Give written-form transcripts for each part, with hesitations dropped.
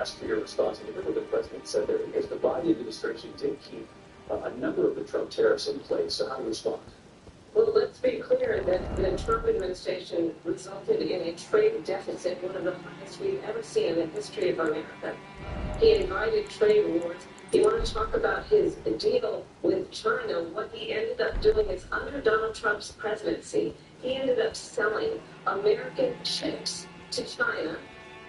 asked for your response, and here's what the president said there, because the Biden administration did keep a number of the Trump tariffs in place. So how do you respond? Well, let's be clear that the Trump administration resulted in a trade deficit, one of the highest we've ever seen in the history of America. He invited trade wars. You want to talk about his deal with China? What he ended up doing is, under Donald Trump's presidency, he ended up selling American chips to China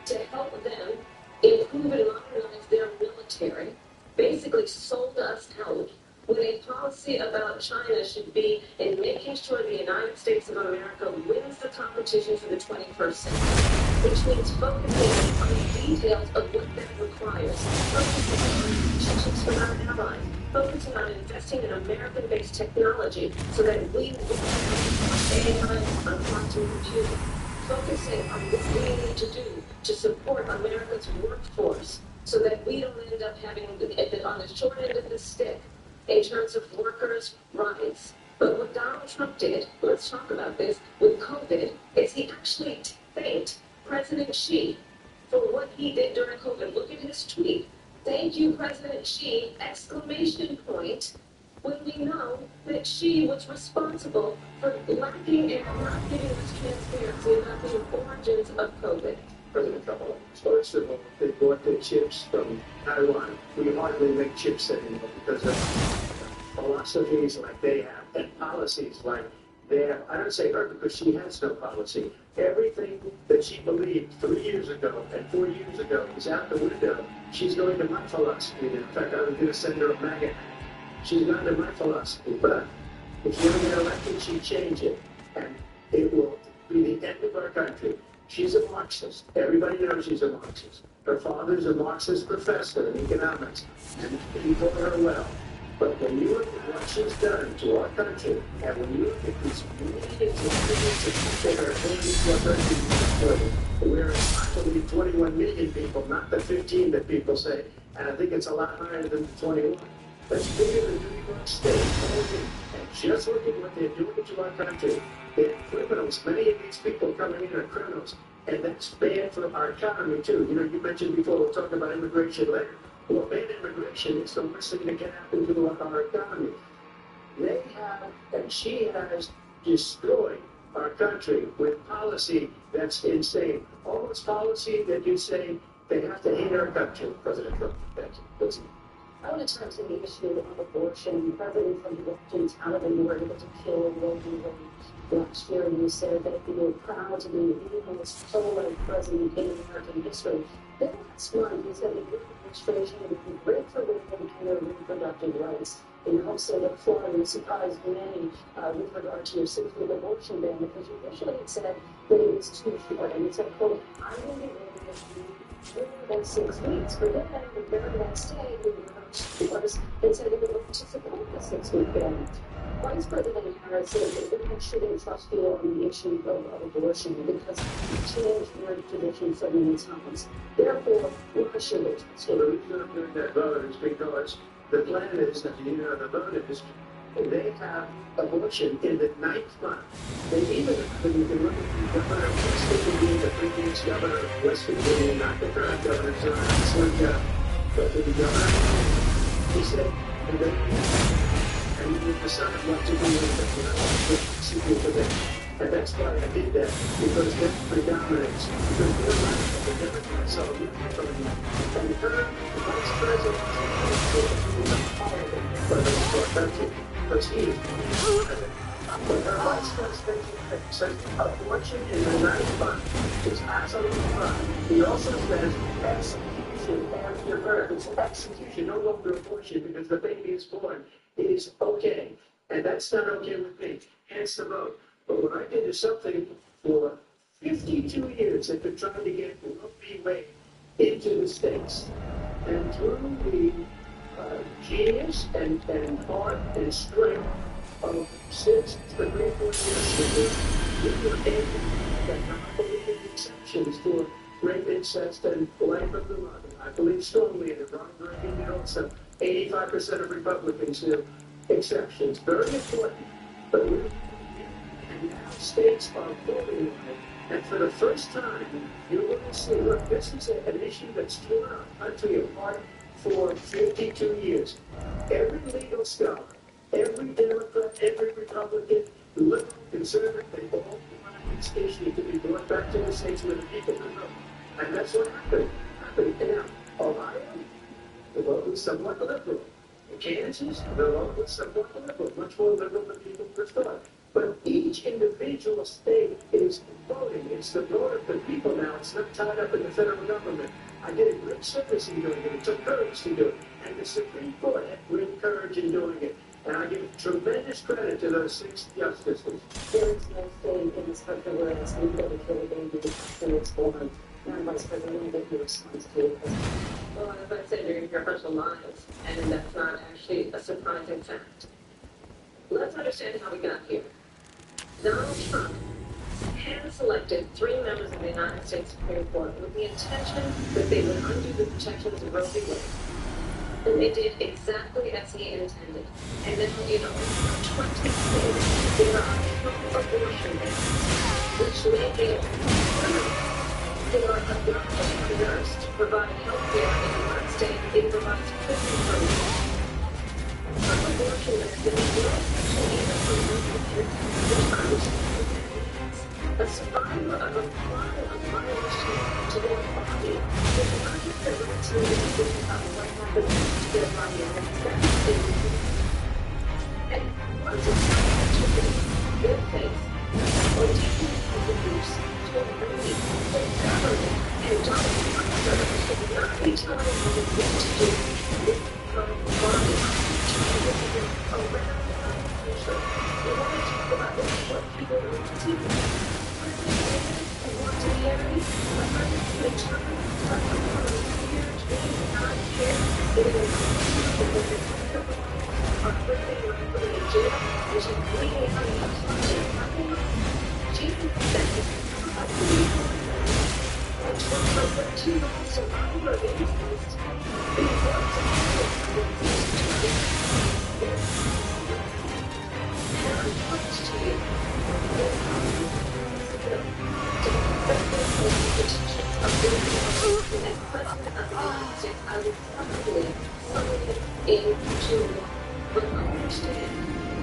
to help them improve and modernize their military, basically sold us out. When a policy about China should be in making sure the United States of America wins the competition for the 21st century, which means focusing on the details of what that requires, focusing on relationships with our allies, focusing on investing in American-based technology so that we will have AI on quantum computing, focusing on what we need to do to support America's workforce so that we don't end up having on the short end of the stick in terms of workers' rights. But what Donald Trump did, let's talk about this, with COVID, is he actually thanked President Xi for what he did during COVID. Look at his tweet. Thank you, President Xi, exclamation point, when we know that Xi was responsible for lacking and not giving us transparency about the origins of COVID. President Trump. First of all, they bought the chips from Taiwan. We hardly make chips anymore because of philosophies like they have and policies like they have. I don't say her because she has no policy. Everything that she believed 3 years ago and 4 years ago is out the window. She's going to my philosophy. In fact, I was going to send her a magnet. She's gone to my philosophy, but if you get elected, she'd change it, and it will be the end of our country. She's a Marxist. Everybody knows she's a Marxist. Her father's a Marxist professor in economics, and he taught her well. But when you look at what she's done to our country, and when you look at these millions and millions of people that are going to our country, we're, I believe, 21 million people, not the 15 that people say, and I think it's a lot higher than the 21. That's bigger than New York State. And just look at what they're doing to our country. They're criminals. Many of these people coming in are criminals. And that's bad for our economy, too. You know, you mentioned before, we'll talk about immigration later. Well, bad immigration is the worst thing that can happen to our economy. They have, and she has, destroyed our country with policy that's insane. Almost policy that you say they have to hate our country. President Trump, thank you. Listen. I want to turn to the issue of abortion. President Trump and Taliban were able to kill Roe v. Wade last year, and you said that you were proud to be the most pro-life president in American history. Then last month, you said that your administration would be great for women and their reproductive rights. And you also that Florida you surprised many with regard to your 6-week abortion ban, because you initially had said that it was too short. And you said, quote, I will be able to more than 6 weeks. But then the very next day, we because they said they would look to support the 6-week ban. Vice President Harris said that women shouldn't trust you on the issue of abortion because you changed your tradition so many times. Therefore, why should it? So the reason I'm doing that vote is because the plan is that the vote is they have abortion in the 9th month. They even, when you can look at the governor of West Virginia, the previous governor of West Virginia, not the current governor, but the governor. He said, and you decided what to do with it. And that's why I did that, because that predominates. Because they're not the Democrats are looking. And her vice president is a horrible president for our country, because he is president. But her vice president says abortion in the 9th month is absolutely fine. He also says execution after birth. It's execution, no longer abortion, because the baby is born. It is okay. And that's not okay with me. Hence the vote. But what I did is something for 52 years they've been trying to get Roe v. Wade into the states. And through the genius and heart and strength of since the Supreme Court yesterday, we were able to not believe in exceptions for rape, incest, and life of the mother. I believe strongly in it. Ronald Reagan did also. 85% of Republicans do. Exceptions. Very important. But we and now states are voting on it And for the first time, you're going to see, look, this is an issue that's torn our country apart for 52 years. Every legal scholar, every Democrat, every Republican, liberal, conservative, they all want this issue to be brought back to the states where the people can vote. And that's what happened. And now, Ohio, the vote was somewhat liberal. In Kansas, the vote was somewhat liberal, much more liberal than people first thought. But each individual state is voting. It's the vote of the people now. It's not tied up in the federal government. I did a great service in doing it. It took courage to do it. And the Supreme Court had great courage in doing it. And I give tremendous credit to those 6 justices. There is no state in this country where it's legal to kill a baby in its born. Now, Vice President, that he responds to it. Well, as I said, you're in your personal lives, and that's not actually a surprising fact. Let's understand how we got here. Donald Trump hand selected 3 members of the United States Supreme Court with the intention that they would undo the protections of Roe v. Wade. And they did exactly as he intended. And then, 20 states, there are pro-abortion bans, which make it criminal for a doctor or nurse to provide health care in one state, it provides prison programs. Pro-abortion bans that is no exception even for women, which understand a survivor of a crime of violation to their body is not just the right to make a decision about what happens to their body and that's illegal. And once it's not to their face, or taking the abuse to a lady, the government and Donald Trump should not be telling them what to do with their body to live around the country. We want to talk about what people want to do.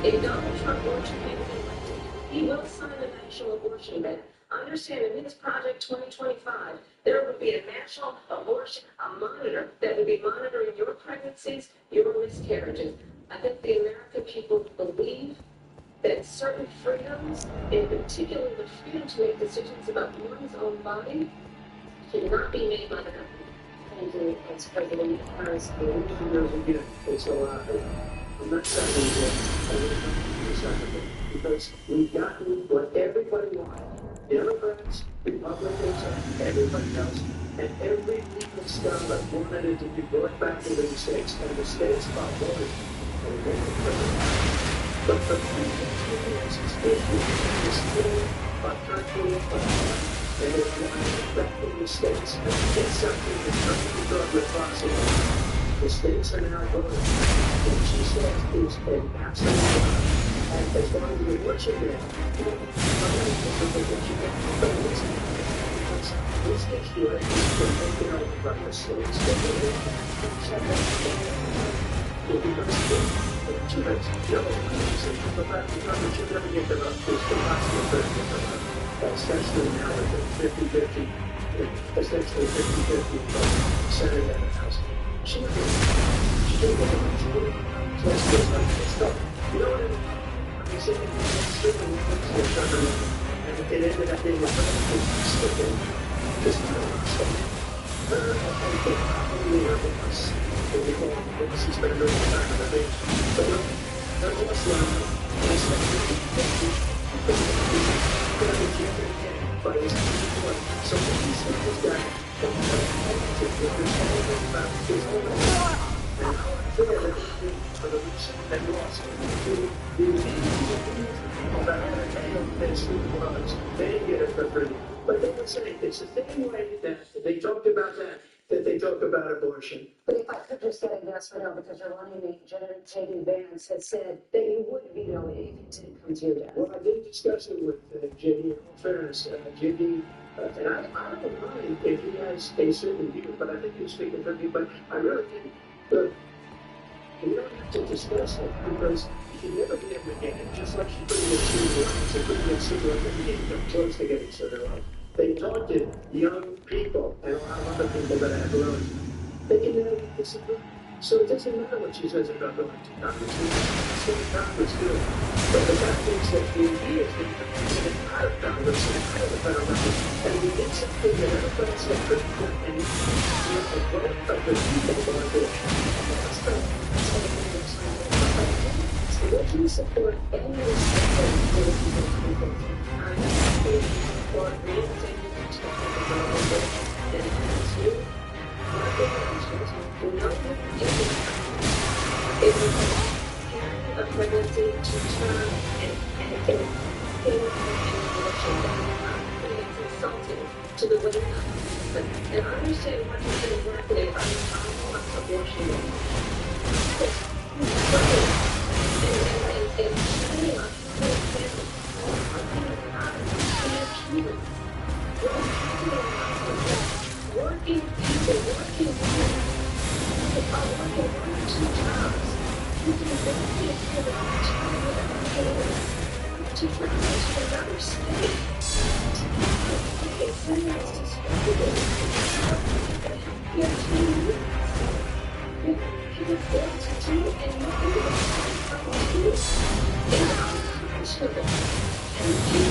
If Donald Trump were to be elected, he will sign a national abortion ban. Understand, in his Project 2025, there would be a national abortion, a monitor that would be monitoring your pregnancies, your miscarriages. I think the American people believe that certain freedoms, in particular the freedom to make decisions about one's own body, should not be made by the government. Thank you, Vice President Harris. It's a lot. I'm not saying because we've gotten what everybody wanted. Democrats, Republicans, everybody else, and every legal scholar wanted it to be brought back to the states, and the states are voting. But the previous issue is still a country apart, and it's wanted back in the states. It's something that's not to be thought was possible. The states are now voting. What she says is an absolute lie. And as far as the abortion ban, this issue has been taken over by the states. Essentially now it's 50-50, essentially 50-50 Senate and the House. She didn't get it. She didn't. So it's just like this stuff. You know what I mean? I'm saying it's and it ended up being a very stick-in. Just stuff. I think probably us. She's been doing the back of the page. But look, nonetheless, it's like 50-50. But it's so these things that they didn't get it for free. But they would say it's the same way that they talked about that they talk about abortion. But if I could just get a yes or no, because your running mate, J.D. Vance, had said that you would veto it if it didn't come to your desk. Well, I did discuss it with J.D. in all fairness. J.D., and I don't mind if he has a certain view, but I think he's speaking for me. But I really think, look, we don't have to discuss it because she'd never be able to get it, just like she couldn't get single rights and couldn't get single rights and didn't come close to getting civil rights. They taunted young people and a lot of other people that have loans. They can never disagree. So it doesn't matter what she says about going to Congress. It's what Congress do. But the fact is that the idea is that you're getting out of Congress and out of the federal government, and we did something that everybody said couldn't do, and you know, a vote of the people going to it. That's the so would you support any of the support for the people? I'm happy for reinstating the government and as you it was carrying a pregnancy to term and abortion it's insulting to the women. And I understand what you're saying exactly about abortion. Working people, working women, are working 2 jobs. You can benefit from the opportunity to travel to another state. It's just you can afford to do and you can do it in our children. And you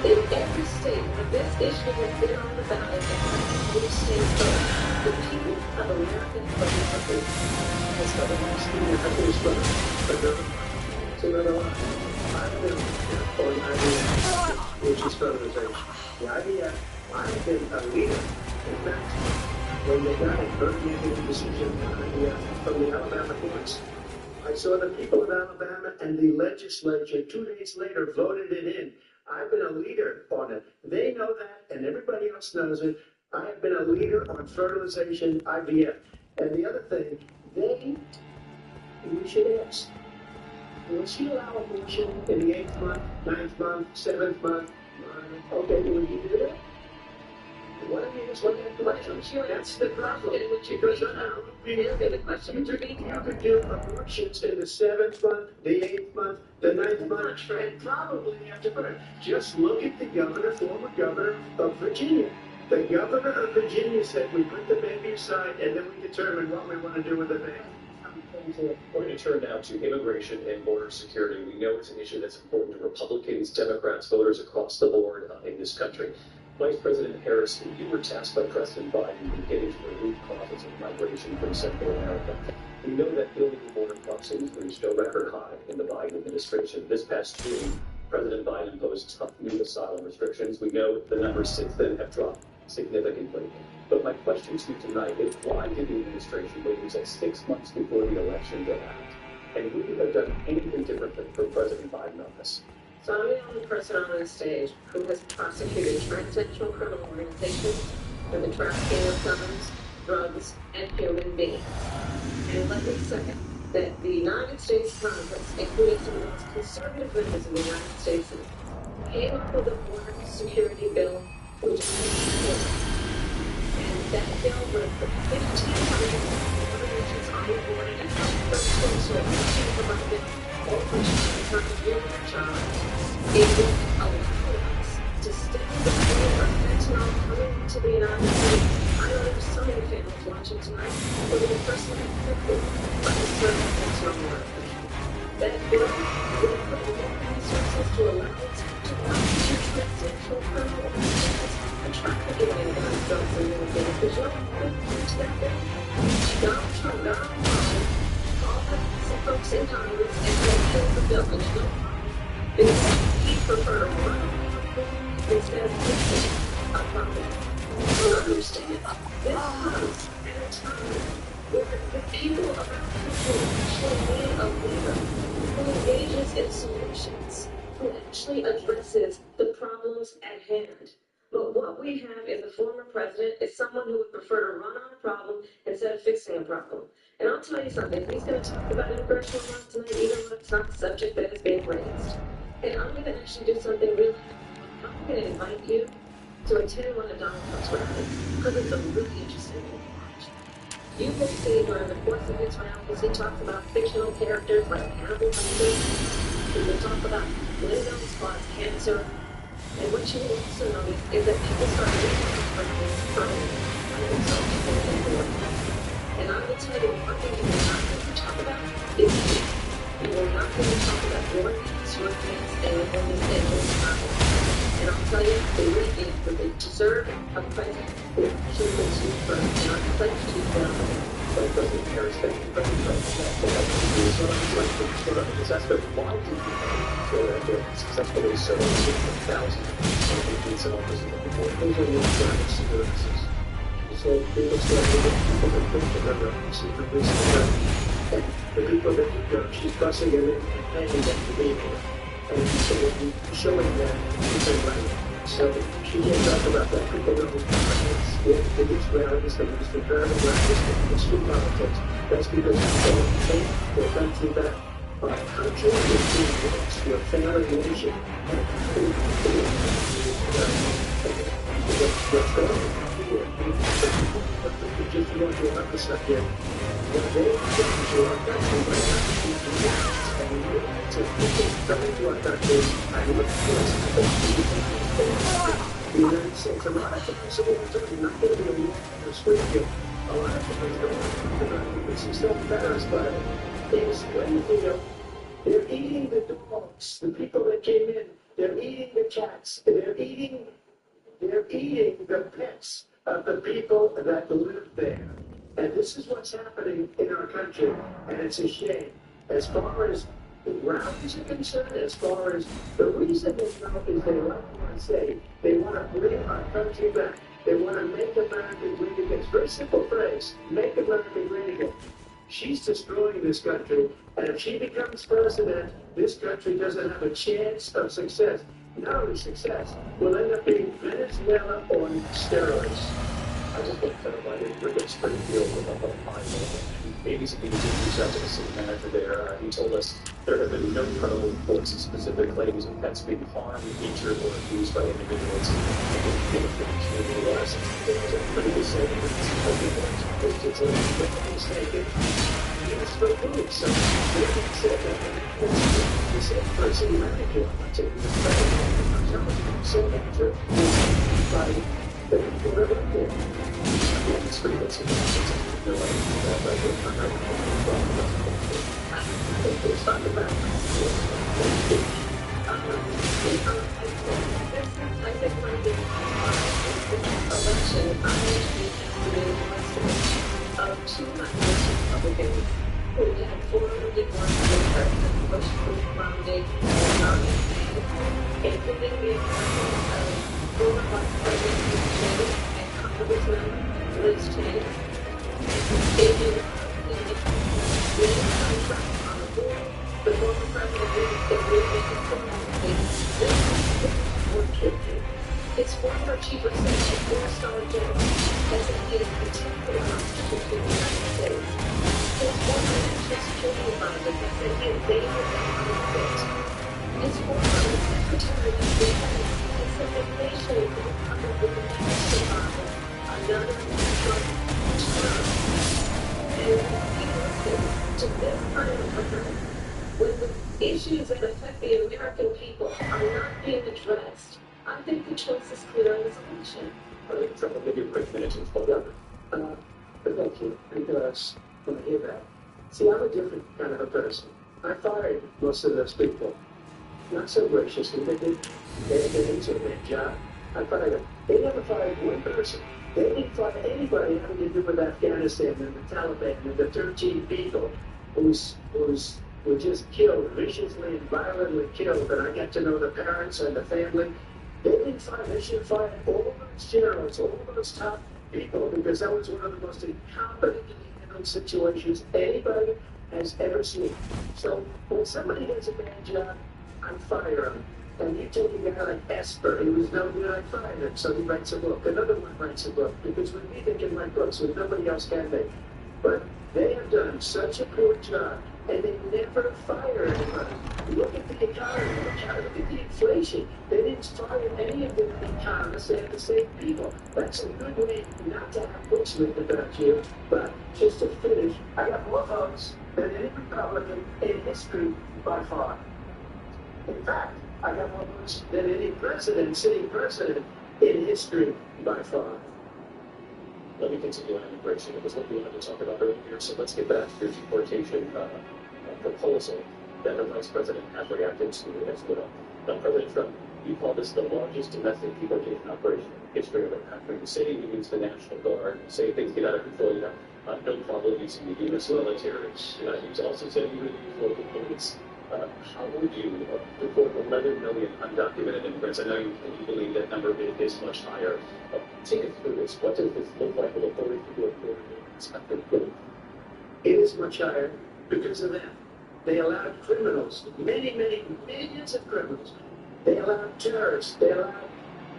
in every state where this issue has been on the ballot, which states the people of America voted for this. That's not the last thing I think is funny. But so another one. I've been on IVF, which is fertilization. The IVF, I've been a leader. In fact, when they got it, Bernie made a decision from the Alabama courts. I saw the people of Alabama and the legislature 2 days later voted it in. I've been a leader on it. They know that, and everybody else knows it. I have been a leader on fertilization, IVF. And the other thing, we should ask, will she allow abortion in the 8th month, 9th month, 7th month? Okay, would you do that? What I mean is, what that question? That's the problem. Which you Because the question you could do abortions in the 7th month, the 8th month, the 9th month, and probably after birth. Just look at the governor, former governor of Virginia. The governor of Virginia said we put the baby aside and then we determine what we want to do with the baby. We're going to turn now to immigration and border security. We know it's an issue that's important to Republicans, Democrats, voters across the board in this country. Vice President Harris, you were tasked by President Biden in getting to the root causes of migration from Central America. We know that illegal border crossings reached a record high in the Biden administration. This past June, President Biden imposed tough new asylum restrictions. We know the numbers since then have dropped significantly. But my question to you tonight is, why did the administration wait until 6 months before the election to act? And would you have done anything differently for President Biden on this? So I'm the only person on this stage who has prosecuted transnational criminal organizations for the trafficking of guns, drugs, and human beings. And let me say that the United States Congress, including some of the most conservative members of the United States, came up with a border security bill which is and that bill would put 1,500 organizations on the border and help those who are provided all countries for human jobs. It would allow us to stem the flow of fentanyl coming into the United States. I know there's so many families watching tonight who are personally affected by the spread of fentanyl workers. That bill would put more resources to allow us to prosecute transnational criminal organizations and trafficking in guns, drugs, and human beings. Because you know what to that bill? Donald Trump, Donald Trump, all the folks in Congress and they killed the bill. And you know why? Because he preferred a run instead of fixing a problem. So understand, this comes at a time where the people around the country actually need a leader who engages in solutions. who actually addresses the problems at hand. But what we have is a former president is someone who would prefer to run on a problem instead of fixing a problem. And I'll tell you something, if he's going to talk about immigration laws tonight, even though it's not the subject that is being raised, and I'm going to actually do something really, I'm going to invite you to attend one of Donald Trump's rallies, because it's a really interesting thing to watch. You will see during the course of his rallies, he talks about fictional characters like Hannibal Lecter. He will talk about Windows cause cancer. And what you will also notice is that people start reading these rallies early. I think some people think they're and I will tell you one thing you will not hear me talk about is peace. You will not hear me talk about your needs, and your women's and your power. And I'll tell you, they really need what they deserve a president who actually puts you first, not pledge to you down. Vice President Harris, thank you very much. So I'd like to sort of assess that why do you think after successfully serving 50,000 agents and officers before those are the service services? So it looks like the people that think that they're secret police and the people that she's busing them in and paying them to be here. And so showing that she's right. So she can't talk about that. People know the news rallies, the most empirical rallies, the street politics. That's because people don't think their country back. Our country is being lost. We're a failing nation. What's going on here? Just want to understand here. When they come to our country right now, and we need to come into our country, I look for the United States, a lot of times, we're not going to be a war in the street here. A lot of times, she's so embarrassed by it. It's when, they're eating the dogs, the people that came in, they're eating the cats, they're eating the pets of the people that live there. And this is what's happening in our country, and it's a shame. As far as the rallies are concerned, as far as the reason they know is they want to say they want to bring our country back. They want to make America great again. It's a very simple phrase, make America great again. She's destroying this country, and if she becomes president, this country doesn't have a chance of success. Not only success, will end up being Venezuela on steroids. I just looked at Rick Springfield with a high babies and babies reached out to the city manager there. He told us there have been no credible reports of specific claims of pets being harmed, injured, or abused by individuals. It's pretty good saying that it's a mistake. It's for food, so they said that the same person manager taking the credit. I'm telling you, so manager is by the people that live there. Yeah, it's pretty good. It's not the best. I think one of the election, I actually estimated of 200 Republicans who had 401 Democrats Bush Romney including the appointment of former Vice President Cheney and Congressman Liz Cheney. If you contract on the board, the former president is really his former chief of staff, a four-star general, has indicated contempt for the Constitution of the United States. His former national security advisor has said he invaded the conflict. His former secretary of state has said the nation will come up with the next survival, another Trump term. And he listens to this kind of government when the issues that affect the American people are not being addressed. I think the choice is clear in this election. I think Trump will give you a quick minute to hold up. Thank you, because when I hear that, see, I'm a different kind of a person. I fired most of those people. Not so graciously, they didn't do a bad job. I fired them. They never fired one person. They didn't fire anybody having to do with Afghanistan and the Taliban and the 13 people who were just killed, viciously and violently killed. And I got to know the parents and the family. They didn't fire, they should have fired all those generals, all those top people, because that was one of the most incompetently handled situations anybody has ever seen. So when somebody does a bad job, I fire him. And you take a guy like Esper, he was no good, I fire him. So he writes a book. Another one writes a book. Because with me, they can write books, with nobody else can they. But they have done such a poor job, and they never fire anybody. Look at the economy, look at the inflation. They didn't fire any of the economists, they had the same people. That's a good way not to have books written about you. But just to finish, I got more votes than any Republican in history by far. In fact, I got more votes than any president, sitting president in history by far. Let me continue on immigration. It was what we wanted to talk about earlier, so let's get back to your deportation proposal that the Vice President has reacted to as well. President Trump, you call this the largest domestic deportation operation in the history of our country. You say you use the National Guard. You say things get out of control. You have no problem using the U.S. military. You also said you would use local police. How would you deport 11 million undocumented immigrants? I know you believe that number is much higher. Take us through this. What does this look like? Will authorities do it? It is much higher because of them. They allowed criminals, many millions of criminals. They allowed terrorists. They allowed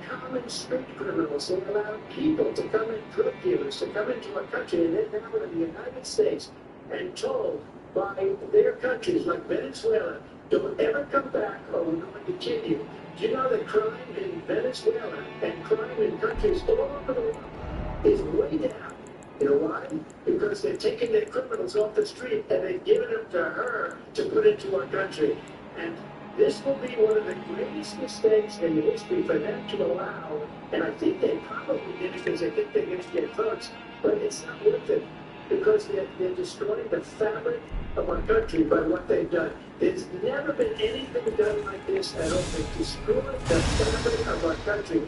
common street criminals. They allowed people to come in, drug dealers, to come into our country, and they're now in the United States and told by their countries like Venezuela, don't ever come back or we're going to kill you. Do you know that crime in Venezuela and crime in countries all over the world is way down? You know why? Because they're taking their criminals off the street and they're giving them to her to put into our country. And this will be one of the greatest mistakes in history for them to allow. And I think they probably did it because they think they're going to get votes, but it's not worth it. Because they're destroying the fabric of our country by what they've done. There's never been anything done like this at all. They've destroyed the fabric of our country.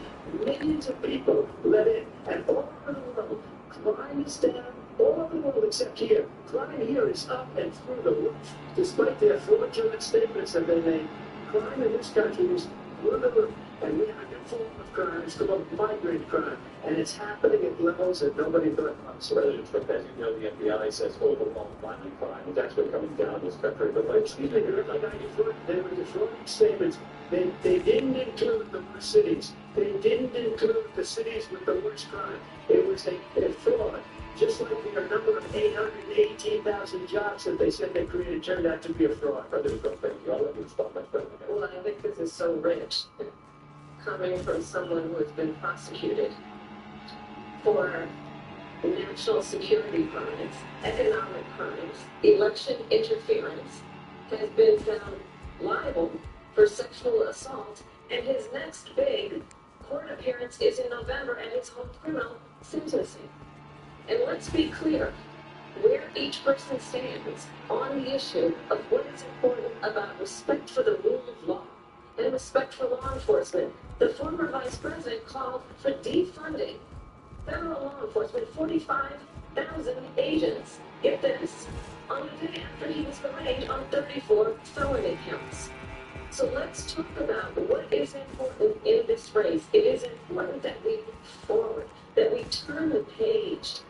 Millions of people let in, and all over the world, crime is down. All over the world except here. Crime here is up and through the roof. Despite their fraudulent statements that they made, crime in this country is through the roof. And we have a new form of crime. It's called migrant crime. And it's happening at levels that nobody thought of. So, President Trump, as you know, the FBI says overall violent crime is actually coming down in this country. But excuse me, they were defrauding statements. They didn't include the worst cities. They didn't include the cities with the worst crime. It was a fraud. Just like the number of 818,000 jobs that they said they created turned out to be a fraud. President Trump, thank you. I'll let you stop my friend. Well, I think this is so rich, coming from someone who has been prosecuted for national security crimes, economic crimes, election interference, has been found liable for sexual assault, and his next big court appearance is in November, and it's on criminal sentencing. And let's be clear, where each person stands on the issue of what is important about respect for the rule of law and respect for law enforcement. The former vice president called for defunding federal law enforcement, 45,000 agents. Get this, on the day after he was arraigned on 34 felony counts. So let's talk about what is important in this race. It is important that we move forward, that we turn the page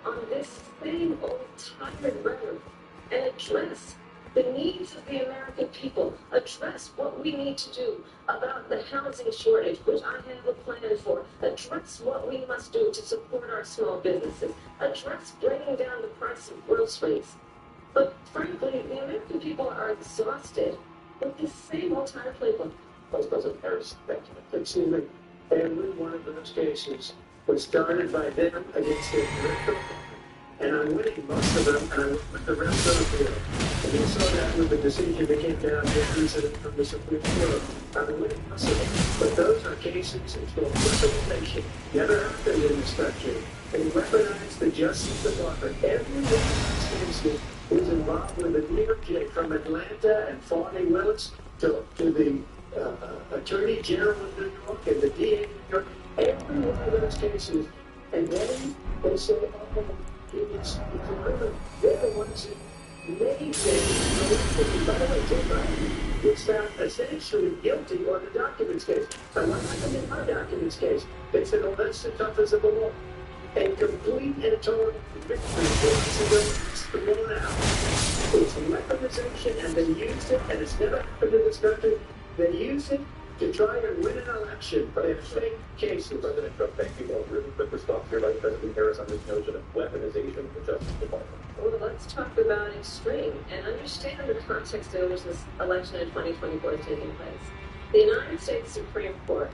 on this same old tired rhetoric and address the needs of the American people, address what we need to do about the housing shortage, which I have a plan for, address what we must do to support our small businesses, address bringing down the price of groceries. But frankly, the American people are exhausted with this same old tired playbook. Vice President Harris, thank you. Excuse me, every one of those cases was started by them against their political opponent. And I'm winning most of them, and I went with the rest of the field. And you saw that with the decision that came down just recently from the Supreme Court. I'm winning most of them. But those are cases of criminalization. Never happened in this country. They weaponized the Justice Department. Every one of those cases was involved with the DOJ, from Atlanta and Fani Willis to the Attorney General of New York and the DA of New York. Every one of those cases. And then they say, oh, it's a criminal. They're the ones who made things. By the way, Jay Biden was found essentially guilty on the documents case. And what happened in my documents case? They said, oh, that's the toughest of the law. And complete and total victory. It's thrown out. It's weaponization, and they used it, and it's never happened in this country. They use it to try and win an election. They're fake cases. President Trump, thank you. A really quick response here, Vice President Harris, on this notion of weaponization of the Justice Department. Well, let's talk about extreme and understand the context in which this election in 2024 is taking place. The United States Supreme Court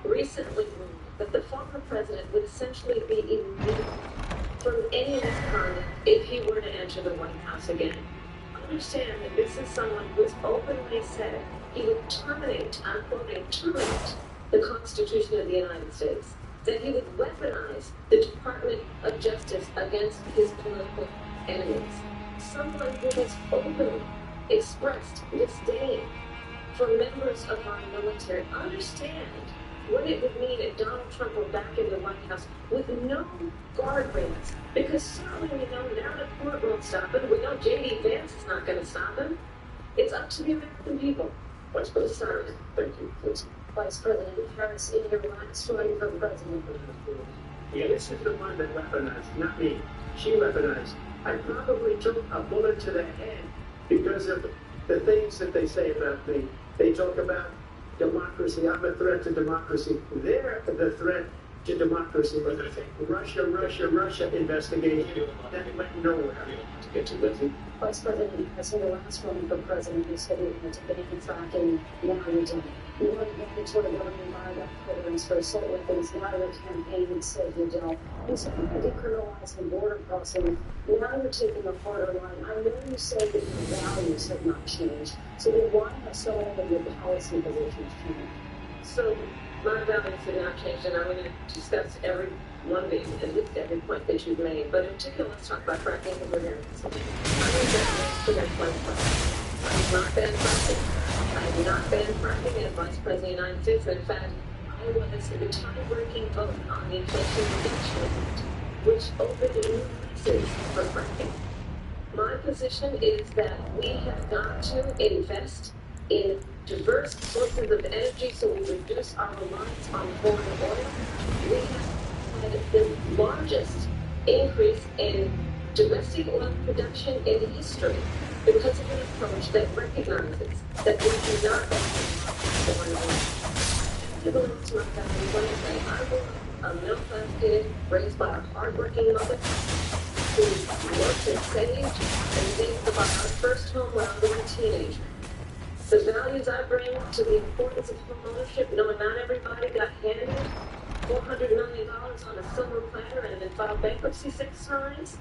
recently ruled that the former president would essentially be immune from any misconduct if he were to enter the White House again. Understand that this is someone who has openly said he would terminate, I'm quoting, terminate the Constitution of the United States, that he would weaponize the Department of Justice against his political enemies. Someone who has openly expressed disdain for members of our military. Understand what it would mean if Donald Trump were back in the White House with no guardrails. Because certainly we know now the court won't stop him. We know J.D. Vance is not going to stop him. It's up to the American people. Vice President, thank you. Please. Vice President Harris, in your last one for President. Yeah, this is the one that weaponized, not me. She weaponized. I probably took a bullet to the head because of the things that they say about me. They talk about democracy. I'm a threat to democracy. They're the threat to democracy. Russia investigation that went nowhere. To get to Lindsay. Vice President Harris, in the last one for President, you said you wanted to ban fracking. Now you don't. You want to mandatory voting by programs for assault weapons. Now your campaign said you don't. You said decriminalizing border crossing. Now you're taking a harder line. I know you say that your values have not changed. So then why have so many of your policy positions changed? So my values have not changed, and I'm going to discuss every one of these, at least every point that you've made. But in particular, let's talk about fracking and resilience. I'm going to next one. I have not banned fracking. I have not banned fracking as Vice President of the United States. In fact, I was the tie-breaking vote on the Inflation Reduction Act, which opened new leases for fracking. My position is that we have got to invest in diverse sources of energy so we reduce our reliance on foreign oil. We have had the largest increase in domestic oil production in history because of an approach that recognizes that we do not foreign oil. To go into my family, what is that? I was a middle-class kid raised by a hardworking mother who worked and saved about our first home when I was a teenager. The values I bring to the importance of home ownership, knowing not everybody got handed $400 million on a silver platter and then filed bankruptcy 6 times,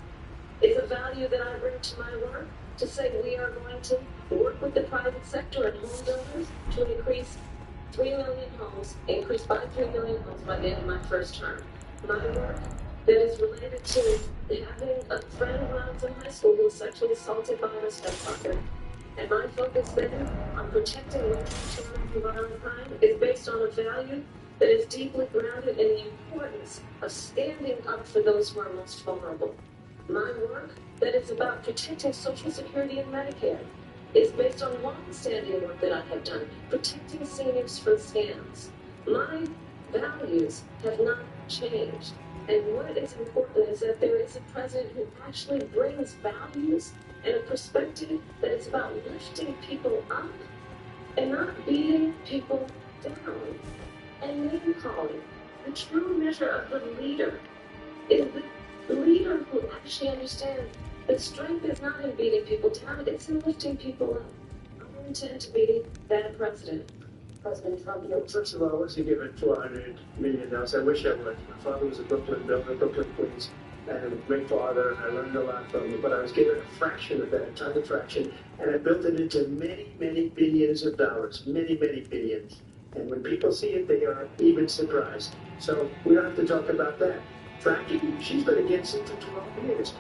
is a value that I bring to my work to say we are going to work with the private sector and home builders to increase 3 million homes, increased by 3 million homes by the end of my first term. My work that is related to having a friend when I was in high school who was sexually assaulted by her stepfather. And my focus there on protecting women and children from violent crime is based on a value that is deeply grounded in the importance of standing up for those who are most vulnerable. My work that is about protecting Social Security and Medicare is based on long-standing work that I have done, protecting seniors from scams. My values have not changed. And what is important is that there is a president who actually brings values and a perspective that is about lifting people up and not beating people down. And name calling. The true measure of the leader is the leader who actually understands that strength is not in beating people down, it's in lifting people up. I intend to be that president. President Trump, You know, first of all, I wasn't given $400 million. I wish I was. My father was a Brooklyn builder, Brooklyn Queens, and a great father, and I learned a lot from him. But I was given a fraction of that, a tiny fraction, and I built it into many, many billions of dollars, many, many billions. And when people see it, they are even surprised. So we don't have to talk about that. Fracking, she's been against it for 12 years.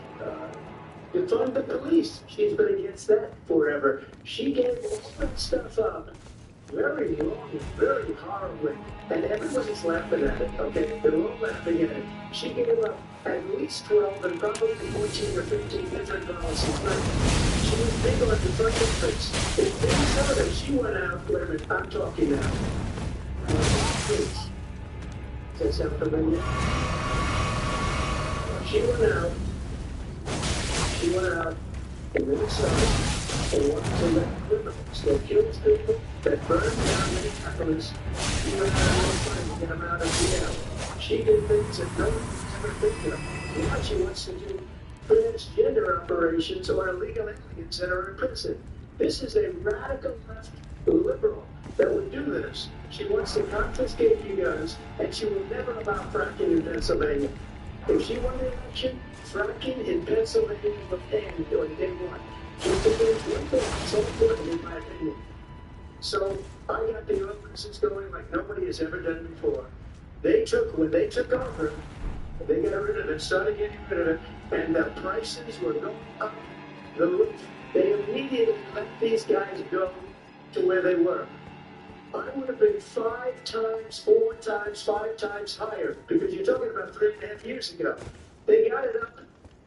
Defund the police, she's been against that forever. She gave all that stuff up very long, very horribly, and everybody's laughing at it, okay? They're all laughing at it. She gave up at least 12 and probably 14 or 15 different policies. She was big on defunding things. In Minnesota, she went out, wait a minute, I'm talking now. Please. Does that sound familiar? She went out in Minnesota and wants to let criminals that kills people, that burn down Minneapolis, even to get them out of jail. She did things that no one's ever think of. Now she wants to do transgender operations or illegal aliens that are in prison. This is a radical left liberal that would do this. She wants to confiscate you guns, and she will never allow fracking in Pennsylvania. If she won the election, fracking in Pennsylvania will end on day one. Just against one thing, so important in my opinion. So I got the oil business going like nobody has ever done before. When they took over, they got rid of it, started getting rid of it, and the prices were going up the roof. They immediately let these guys go to where they were. I would have been 5 times, 4 times, 5 times higher, because you're talking about 3.5 years ago. They got it up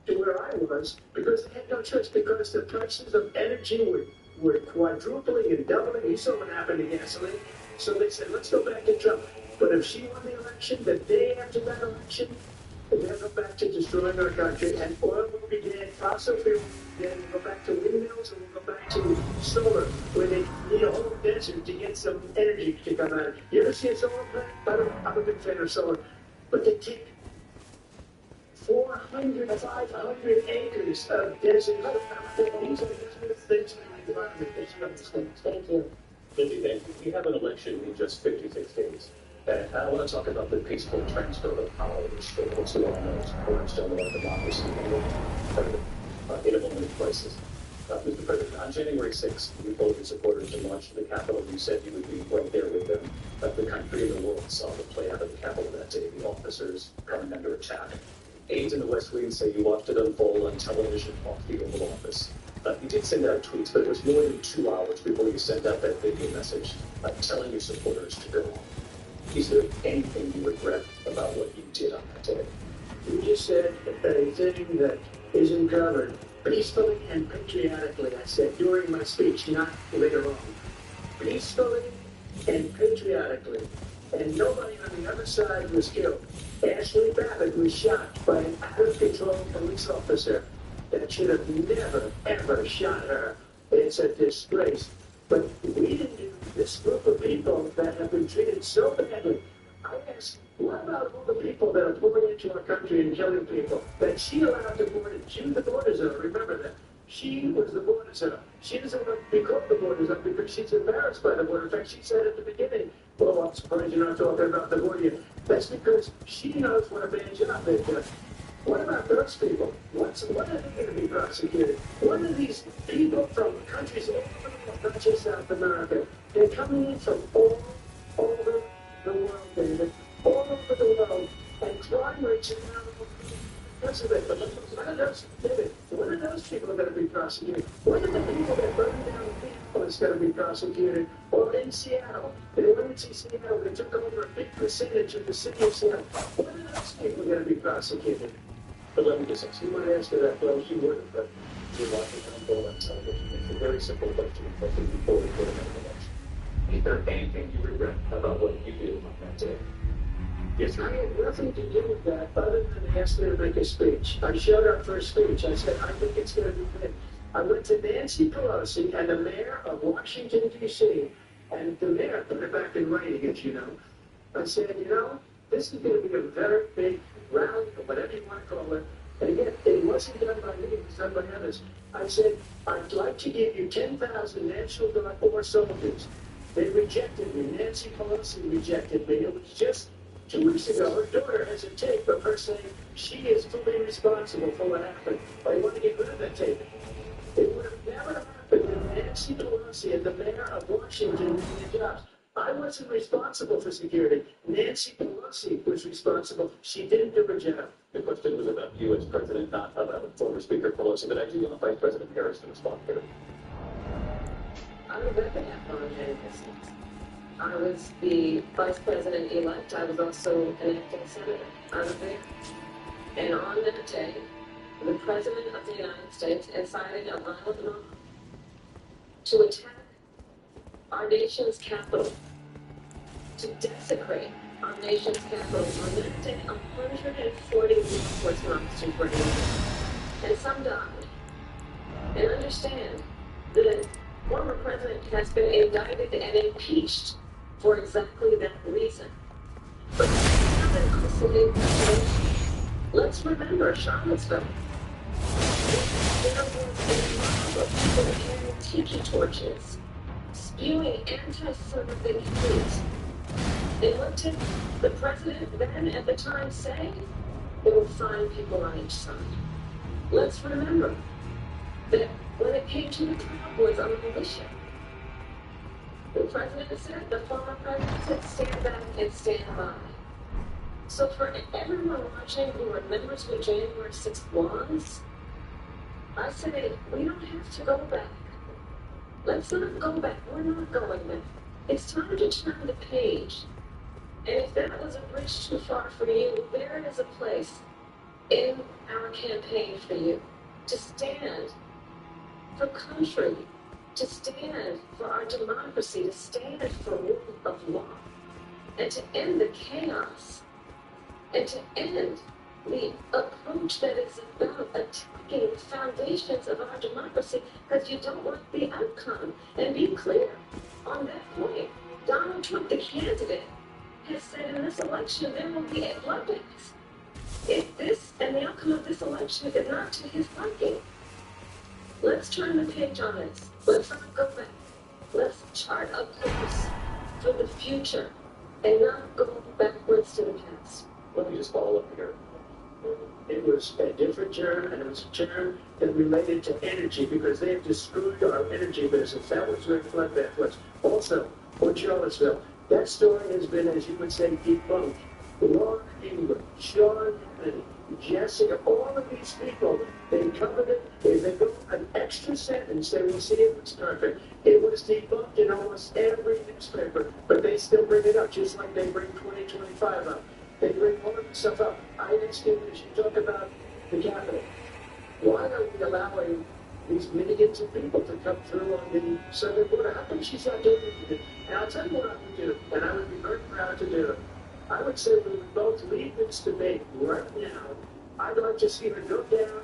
to where I was because they had no choice, because the prices of energy were quadrupling and doubling. You saw what happened to gasoline. So they said, let's go back to Trump. But if she won the election, the day after that election, they'll go back to destroying our country, and oil will be dead, fossil fuel will be dead, we'll go back to windmills, and we'll go back to solar, where they need a whole desert to get some energy to come out of it. You ever see a solar plant? I'm a big fan of solar. But they take 400, 500 acres of desert. These are things in the environment. Thank you. Lindsay, thank you. We have an election in just 56 days. And I want to talk about the peaceful transfer of power, which folks who all know is cornerstone of our democracy in a moment of crisis. Mr. President, on January 6th, you told your supporters to march to the Capitol. You said you would be right there with them. The country and the world saw the play out of the Capitol that day, the officers coming under attack. Aides in the West Wing say you watched it unfold on television off the Oval Office. You did send out tweets, but it was more than 2 hours before you sent out that video message telling your supporters to go home. Is there anything you regret about what you did on that day? You just said a thing that isn't covered peacefully and patriotically. I said during my speech, not later on. Peacefully and patriotically. And nobody on the other side was killed. Ashley Babbitt was shot by an out-of-control police officer that should have never, ever shot her. It's a disgrace. But we didn't do this group of people that have been treated so badly. I asked, what about all the people that are pouring into our country and killing people that she allowed to board in? She was the border zone, remember that. She was the border zone. She doesn't want to be called the border zone because she's embarrassed by the border. In fact, she said at the beginning, well, I'm surprised you're not talking about the border. That's because she knows what a bad job they've done. What about those people? When are they going to be prosecuted? When are these people from countries all over the world, not just South America, they're coming in from all over the world, David, all over the world, and crime rates are now because of it. But when are those people going to be prosecuted? When are the people that burned down Minneapolis going to be prosecuted? Or in Seattle? They went into Seattle, they took over a big percentage of the city of Seattle. When are those people going to be prosecuted? But let me just ask You want to answer that, well, you wouldn't, but you're watching it unfold on television. It's a very simple question, especially before we put another election. Is there anything you regret about what you did on that day? Yes, I sir. had nothing to do with that other than they asked me to make a speech. I showed up for a speech. I said, I think it's going to be good. I went to Nancy Pelosi and the mayor of Washington, D.C., and the mayor put it back in writing, as you know. I said, this is going to be a very big rally, or whatever you want to call it. And again, it wasn't done by me, it was done by others. I said, I'd like to give you 10,000 National Guard or soldiers. They rejected me. Nancy Pelosi rejected me. It was just 2 weeks ago. Her daughter has a tape of her saying she is fully responsible for what happened. I want to get rid of that tape. It would have never happened if Nancy Pelosi and the mayor of Washington did their jobs. I wasn't responsible for security. Nancy Pelosi was responsible. She didn't do her job. The question was about you as president, not about former Speaker Pelosi, but I do want Vice President Harris to respond here. I regret that apology. I was the vice president-elect. I was also an acting senator. I was there. And on that day, the President of the United States incited a violent mob to attack our nation's capital, to desecrate our nation's capital. On that day, 140 law enforcement officers were injured, and some died. And understand that former president has been indicted and impeached for exactly that reason. But it's not an isolated situation. Let's remember Charlottesville. There was a mob of people carrying tiki torches, spewing anti-Semitic hate. And what did the president then at the time say? They would find people on each side. Let's remember that when it came to the Cowboys on the militia, the president said, the former president said, stand back and stand by. So for everyone watching who remembers what January 6th was, I say we don't have to go back. Let's not go back. We're not going back. It's time to turn the page. And if that was a bridge too far for you, there is a place in our campaign for you to stand for country, to stand for our democracy, to stand for rule of law, and to end the chaos, and to end the approach that is about attacking the foundations of our democracy because you don't like the outcome. And be clear on that point. Donald Trump, the candidate, has said in this election there will be a bloodbath. If this and the outcome of this election is not to his liking, let's turn the page on this. Let's not go back. Let's chart a course for the future and not go backwards to the past. Let me just follow up here. It was a different term, and it was a term that related to energy because they have destroyed our energy business. That was where Floodbath was. Also, Port Charlottesville, that story has been, as you would say, debunked. Laura Ingram, Sean Hannity, Jessica, all of these people, they covered it. If they go an extra sentence, they will see it was perfect. It was debunked in almost every newspaper, but they still bring it up, just like they bring 2025 up. They bring all of this stuff up. I ask you, as you talk about the Capitol, why are we allowing these millions of people to come through on the southern border? How come she's not doing it? And I'll tell you what I would do, and I would be very proud to do it. I would say we would both leave this debate right now. I'd like to see her go down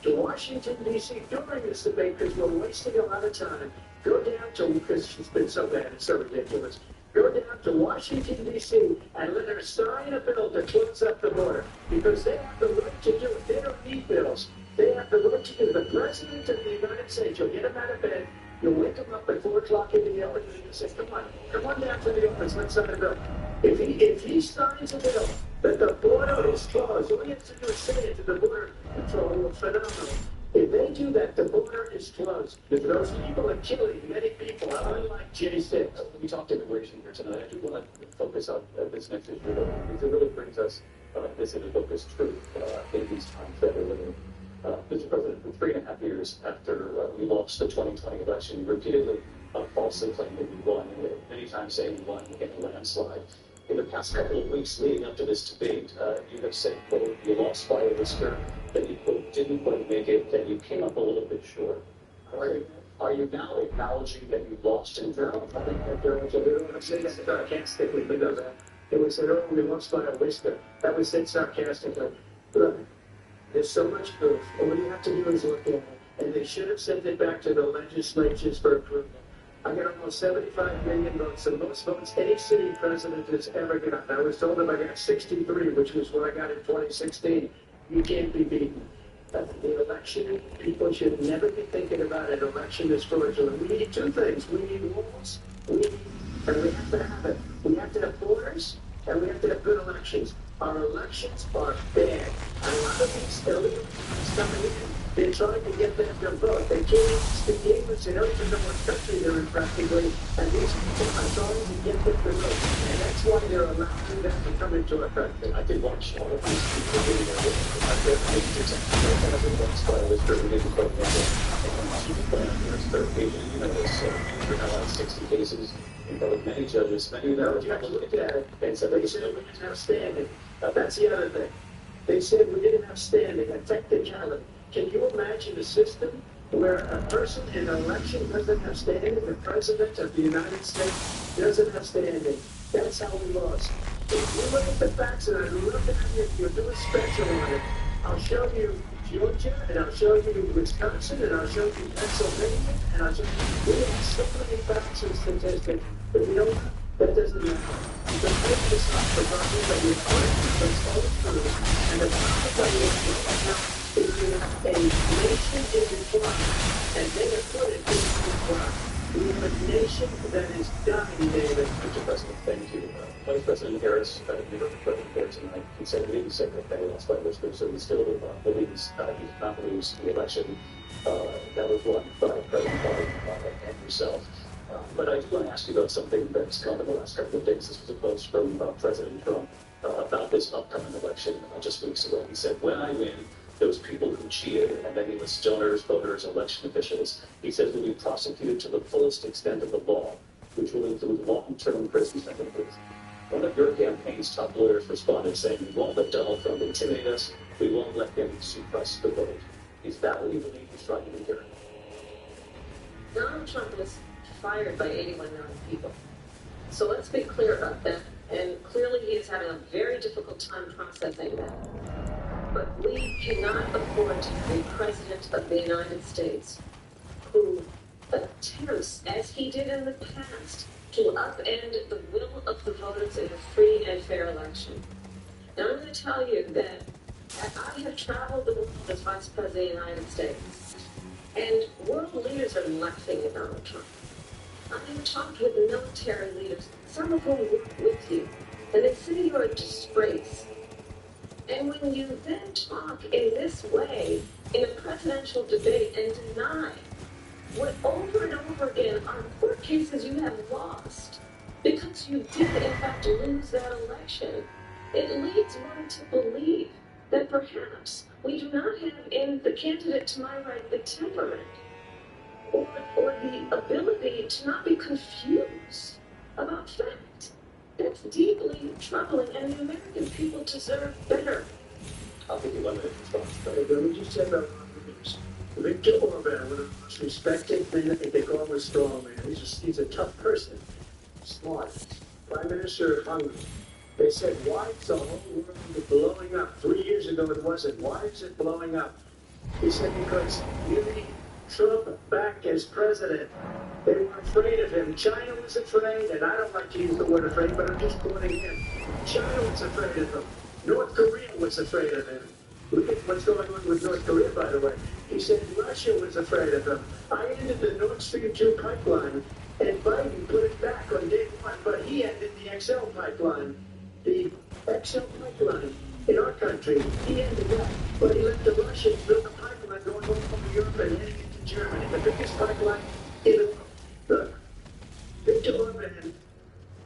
to Washington, D.C. during this debate because we're wasting a lot of time. Go down to, because she's been so bad, it's so ridiculous. Go down to Washington, D.C. and let her sign a bill to close up the border because they have the right to do it. They don't need bills. They have the right to do it. The President of the United States, you'll get him out of bed, you'll wake him up at 4 o'clock in the morning and you say, come on down to the office, let's sign a bill. If he signs a bill that the border is closed, all you have to do is say it to the border patrol, you're phenomenal. If they do that, the border is closed. If those people are killing many people, unlike J6. We talked immigration here tonight. I do want to focus on this next issue, though, because it really brings us this into focus truth in these times that we're living in. Mr. President, for 3.5 years after we lost the 2020 election, you repeatedly falsely claimed that you won, and many times saying you won in a landslide. In the past couple of weeks leading up to this debate, you have said, quote, you lost by a whisker, that you, quote, didn't quite make it, that you came up a little bit short. Are you now acknowledging that you lost in Durham? I think that there was a little bit of saying that sarcastically, but no, that it was said, oh, we lost by a whisker. That was said sarcastically. Look, there's so much proof. All you have to do is look at it. And they should have sent it back to the legislatures for approval. I got almost 75 million votes, the most votes any city president has ever gotten. I was told if I got 63, which was what I got in 2016, you can't be beaten. The election, people should never be thinking about an election as fraudulent. We need two things. We need walls, and we have to have it. We have to have borders, and we have to have good elections. Our elections are bad. A lot of these illegal coming in, they're trying to get them to vote. They can't even speak English. They don't even know what country they're in practically. And these people are trying to get them to vote. And that's why they're allowing them to come into our country. I did watch all of these people doing it. I read 1,000 votes by a whisker who didn't quite make it. And you put on your third page, you know this, you're now on 60 cases. In front of many judges, many of them judges looked at it and said they said we didn't have standing. That's the other thing. They said we didn't have standing, a technicality. Can you imagine a system where a person in an election doesn't have standing? The President of the United States doesn't have standing. That's how we lost. If you look at the facts, and I look at you, you're doing special on it, I'll show you Georgia, and I'll show you Wisconsin, and I'll show you Pennsylvania, and I'll show you. We have so many facts and statistics, but you know what? That doesn't matter. The focus on the problem that we are all through, and the problem that we have right now is we have a nation in decline, and they have put it in decline. We have a nation that is dying, David. Mr. President, thank you. Vice President Harris, you heard the President here tonight. He said he didn't say that lost by whispers, so he still believes he did not lose the election that was won by President Biden and yourself. But I do want to ask you about something that's come in the last couple of days. This was a post from President Trump about this upcoming election just weeks ago. He said, when I win, those people who cheated, and then he lists donors, voters, election officials, he says will be prosecuted to the fullest extent of the law, which will include long-term prison sentences. One of your campaign's top lawyers responded saying, we won't let Donald Trump intimidate us, we won't let him suppress the vote. Is that what you believe he's trying to do here? Donald Trump was fired by 81 million people. So let's be clear about that. And clearly he is having a very difficult time processing that. But we cannot afford to have a president of the United States who attempts, as he did in the past, to upend the will of the voters in a free and fair election. Now I'm going to tell you that I have traveled the world as Vice President of the United States, and world leaders are laughing at Donald Trump. I have talked with military leaders, some of whom work with you, and they say you're a disgrace. And when you then talk in this way in a presidential debate and deny what over and over again are court cases you have lost because you did in fact lose that election, it leads one to believe that perhaps we do not have in the candidate to my right the temperament or the ability to not be confused about fact. That's deeply troubling, and the American people deserve better. I'll give you 1 minute response. Let me just say about Rodriguez. Viktor Orban, one of the most respected men, I think they call him a strong man. He's a tough person, smart. Prime Minister of Hungary. They said, why is the whole world blowing up? 3 years ago it wasn't. Why is it blowing up? He said, because you need Trump back as president. They were afraid of him. China was afraid, and I don't like to use the word afraid, but I'm just quoting him. China was afraid of him. North Korea was afraid of him. Look at what's going on with North Korea, by the way. He said Russia was afraid of him. I ended the Nord Stream 2 pipeline, and Biden put it back on day one, but he ended the XL pipeline. The XL pipeline in our country, he ended that, but he let the Russians build a pipeline going over Europe and heading into Germany, the biggest pipeline in the world. Look, Viktor Orban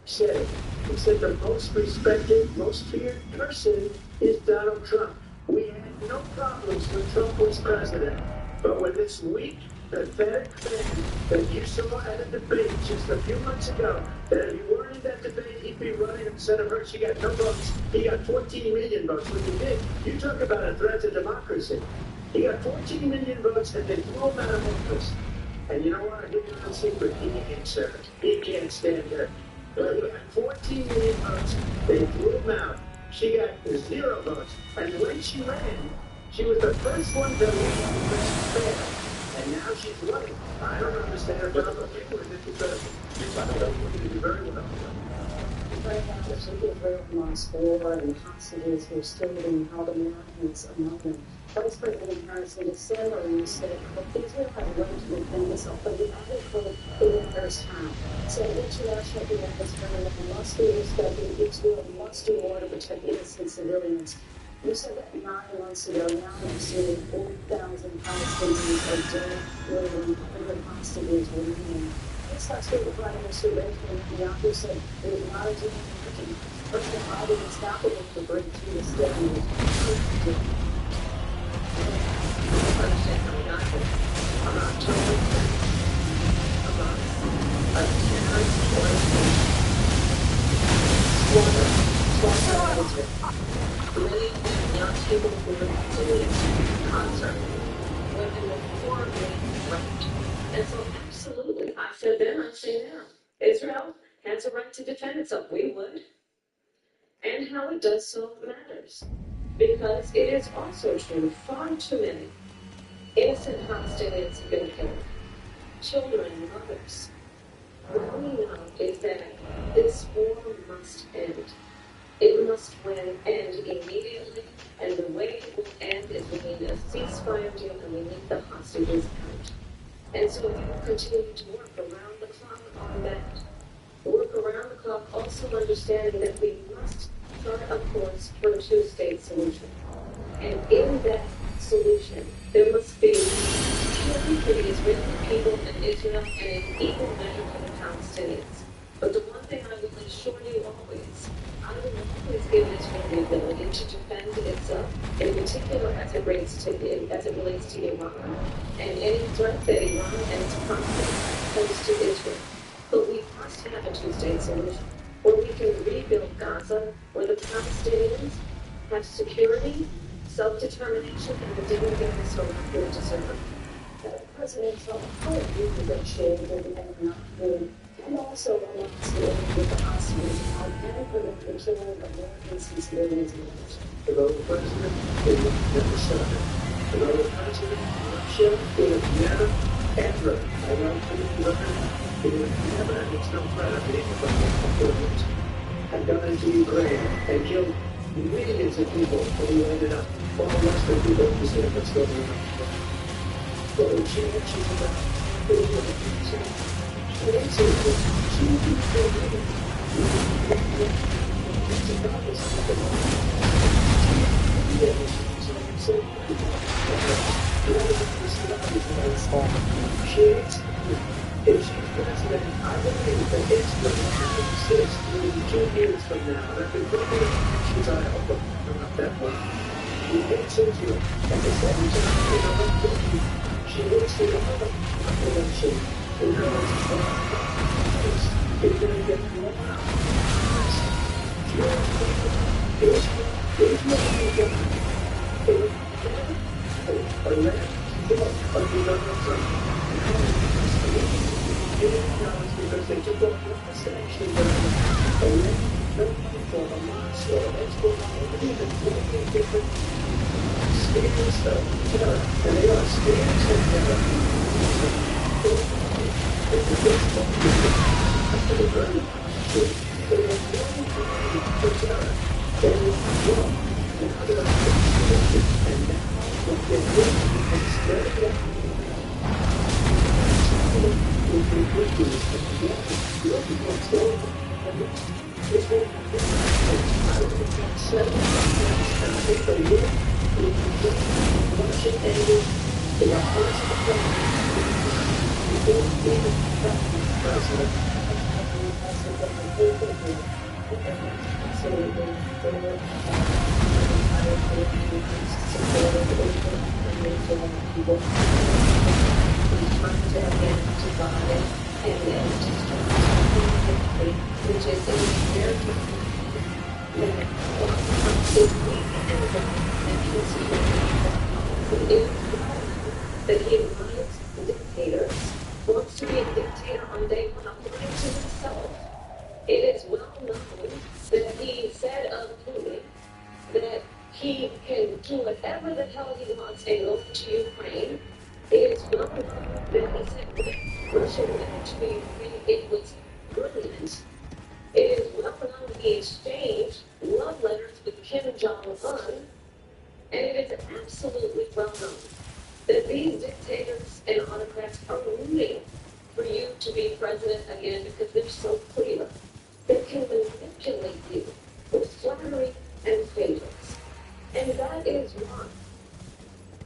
said, he said the most respected, most feared person is Donald Trump. We had no problems when Trump was president, but when this weak, pathetic man that you saw at a debate just a few months ago, that if you weren't in that debate, he'd be running instead of her. She got no votes. He got 14 million votes. When he did, you talk about a threat to democracy. He got 14 million votes, and they threw him out of office. And you know what? I give you a secret. He can't serve. He can't stand her. But he got 14 million votes. They threw him out. She got 0 votes. And when she ran, she was the first one to leave because she failed. And now she's running. I don't understand her, but I'm okay with it because I don't think you do very well. Right now, there's a Israel Hamas war and hostages who are still being held Americans among them. Vice President Harris in December, you said Israel had a right to defend itself, but you added for the first time. So international humanitarian must be respected. Israel must do more to protect innocent civilians. You said that 9 months ago. Now we're seeing 40,000 Palestinians are dead, more than 100 hostages remain. This last week, the Prime Minister Benjamin Netanyahu said it is not a deal breaking. President Biden is not willing to break through the stalemate. On October 10th, a terrorist many young people who were attending the concert, women were horribly raped. And so absolutely, I said then, I say now, Israel has a right to defend itself. We would. And how it does so matters. Because it is also true, far too many innocent Palestinians have been killed. Children, mothers. What we know is that this war must end. It must end immediately, and the way it will end is we need a ceasefire deal and we need the hostages out. And so we will continue to work around the clock on that. Work around the clock, also understanding that we must chart a course for a two-state solution. And in that solution, there must be security for the Israeli people and Israel and an equal measure for the Palestinians. But the one thing I will assure you always, I will always give Israel the ability to defend itself, in particular as it relates to Iran and any threat that Iran and its prospects pose to Israel. But we must have a two-state solution where we can rebuild Gaza, where the Palestinians have security, self-determination, and the dignity and so they deserve. President Trump, how have you negotiated and not good, and also allows the aid with the hostages out and prevent the killing of Americans and civilians in Russia? Hello, President, it was never started. Hello, President, Russia, it was never, ever, I want to learn, it was never, and it's no threat of being from the Republicans. Have gone into Ukraine and killed millions of people who ended up, all Western people who said what's going on. Well, she mentioned about the she answered that she didn't feel ready. It's about this if she's president, I believe that it's going to exist maybe 2 years from now. That the government actions I hope not that one. She answers you at the same time in a way she looks to the other population because it's going to get more because they took off the sanction and then for a month or export even 14 different scams and they are scams that he wants dictators, wants to be a dictator on day one, according to himself. It is well known that he said of Putin that he can do whatever the hell he wants and go to Ukraine. It is well known that he said when Russia went to Ukraine, it was brilliant. It is well known that he exchanged love letters with Kim Jong-un, and it is absolutely well known that these dictators and autocrats are rooting for you to be president again because they're so clear. They can manipulate you with flattery and favors. And that is why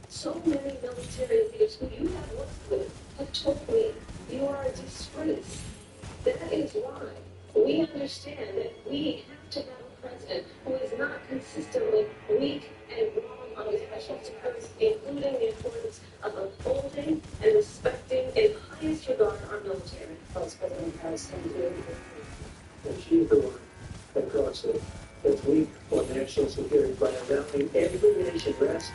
so many military leaders who you have worked with have told me you are a disgrace. That is why we understand that we have to have a president who is not consistently weak and wrong on his special terms, including the importance of upholding and respecting in highest regard our military. Vice President Harris, thank you. And she's the one that caused it. That's weak on national security by allowing every nation rest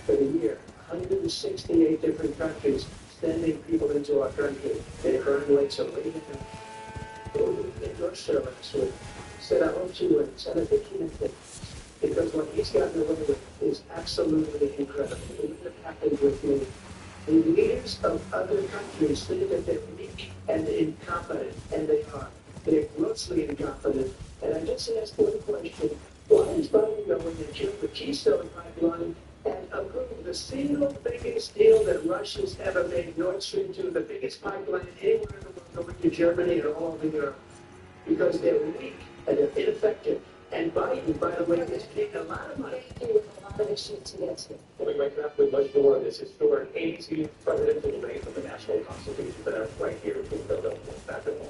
for the year. 168 different countries sending people into our country. They burned like so many different. In Russia last week said, I hope she wins. And I think he meant that because what he's gotten away with is absolutely incredible. It wouldn't have happened with me. The leaders of other countries think that they're weak and incompetent, and they are. They're grossly incompetent. And I just asked one question. Why is Biden going to kill the Keystone Pipeline and approve the single biggest deal that Russia's ever made, Nord Stream 2, the biggest pipeline anywhere in the world, going to Germany and all over Europe? Because they're weak and they're ineffective. And Biden, by the way, is paying a lot of money. With a lot of issues to get to. We'll be waking up with much more of this historic 82nd presidential debate from the National Constitution Center right here in Philadelphia. Back at home.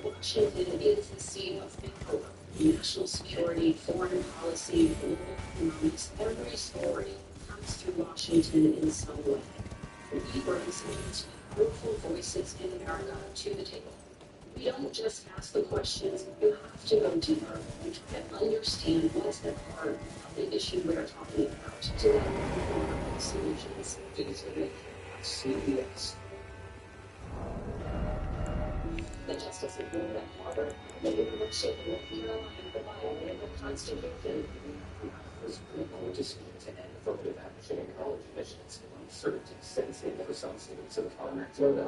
Washington is the seat of power, national security, foreign policy, global economics. Every story comes through Washington in some way. We bring some powerful voices in America to the table. We don't just ask the questions, you have to go deeper. You try to understand what's at the heart of the issue we're talking about. To then find solutions. CBS. The Justice of that Harvard, the University of North Carolina, the Bible, and the Constitution. Was going to school to end affirmative action in college admissions. Uncertainty, sensing the results of the Congress. Florida,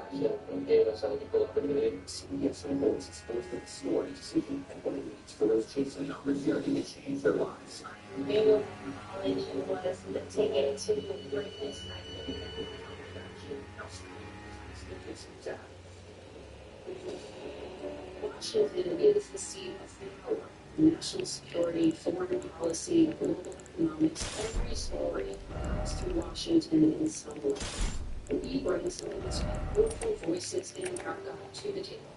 and gave us all people up in the meeting. CBS reports exposed the story decision and what it means for those chasing opportunity to change their lives. Manual college was the ticket to greatness. Washington is the seat of power, national security, foreign policy, global economics. Every story comes through Washington in some way. We bring some of these powerful voices in America to the table.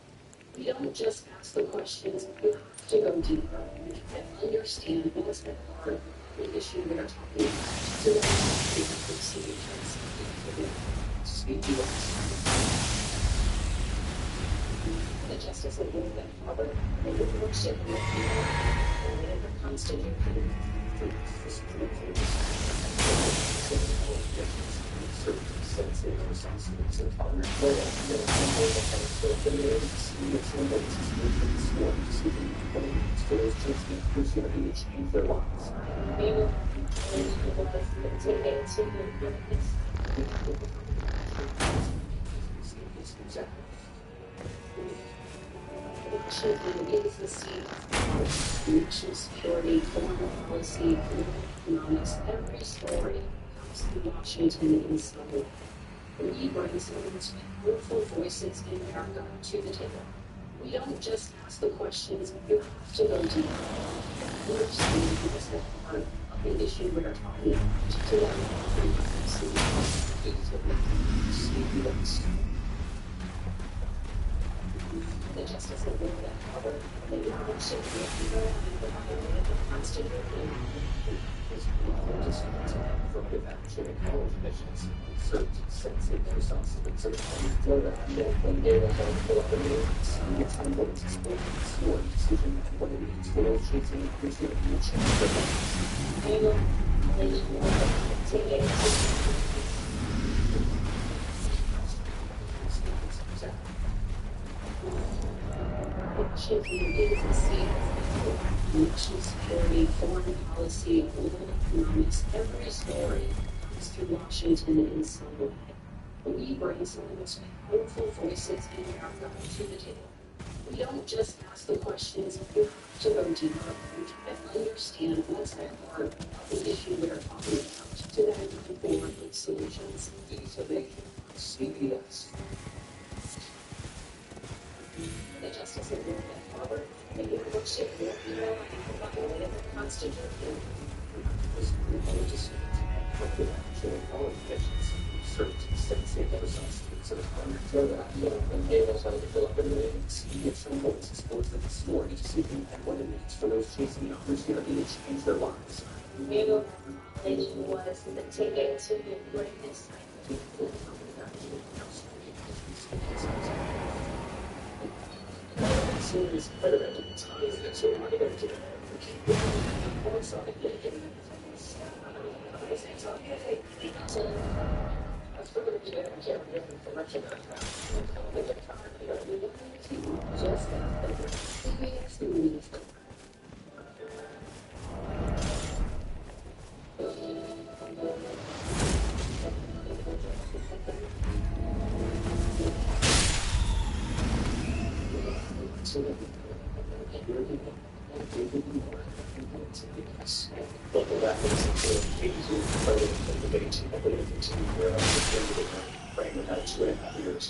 We don't just ask the questions, you have to go deeper. You have to understand what's at the heart of the issue we're talking about. To then find solutions. The Justice of that Harvard, the University of North Carolina, and the Constitution. Change their lives. Washington is the seat of power, national security, foreign policy, global economics. Every story comes through Washington in some way. We bring some of these powerful voices in America to the table. We don't just ask the questions, you have to go deeper. Understand what's at the heart of the issue we're talking about. To then find solutions. The Justice of that Harvard, the University of North Carolina, the Bible, and the Constitution. Affirmative action in college admissions. Uncertainty, sensing the results of Florida, and gave us all people up in the meeting. CBS reports exposed the story decision and what it means for those chasing opportunity to change their lives. Washington is the seat of power, national security, foreign policy, global economics. Every story comes through Washington in some way. We bring some of those powerful voices in America to the table. We don't just ask the questions, you have to go deeper. You try to understand what's at the heart of the issue we're talking about. To then move forward with solutions. These are the CBS. The Justice of that Harvard, the University of North Carolina, the Bible, and the Constitution. Was going to school to end affirmative action in college admissions. Uncertainty, sensing the results of Florida, and gave us all people up in the meeting. CBS reports exposed the story decision and what it means for those chasing opportunity to change their lives. Manual college was the ticket to greatness. teams fundamental ties that so I go to also it's okay. That's further to that, I can't remember for much of that. Just CBS News. Local records include pages of president debate opening continue where I was Ukraine had 2.5 years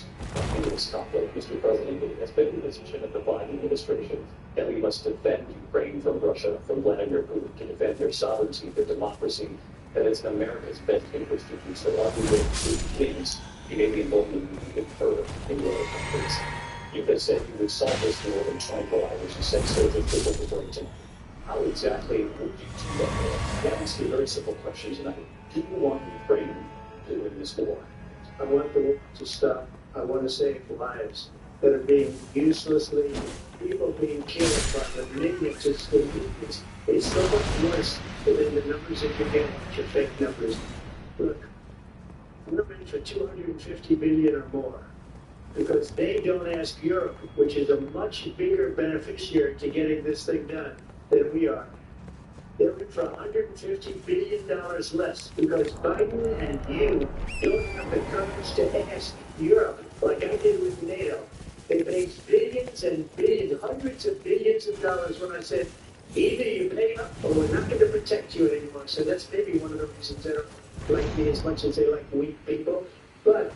into this conflict. Mr. President, it has been the position of the Biden administration that we must defend Ukraine from Russia, from Vladimir Putin, to defend their sovereignty, their democracy, that it's in America's best interest to do so. I'll be with you, please. You may be involved in even further in your other countries. You have said you would solve this in more than 24 hours. You sent soldiers to Washington. How exactly would you do that? That is a very simple question tonight. Do you want Ukraine to win this war? I want the war to stop. I want to save lives that are being uselessly, people being killed by the millions. It's so much worse than the numbers that you get, which are fake numbers. Look, we're ready for 250 billion or more because they don't ask Europe, which is a much bigger beneficiary to getting this thing done than we are. They're in for $150 billion less because Biden and you don't have the courage to ask Europe like I did with NATO. They paid billions and billions, hundreds of billions of dollars when I said, either you pay up or we're not going to protect you anymore. So that's maybe one of the reasons they don't like me as much as they like weak people. But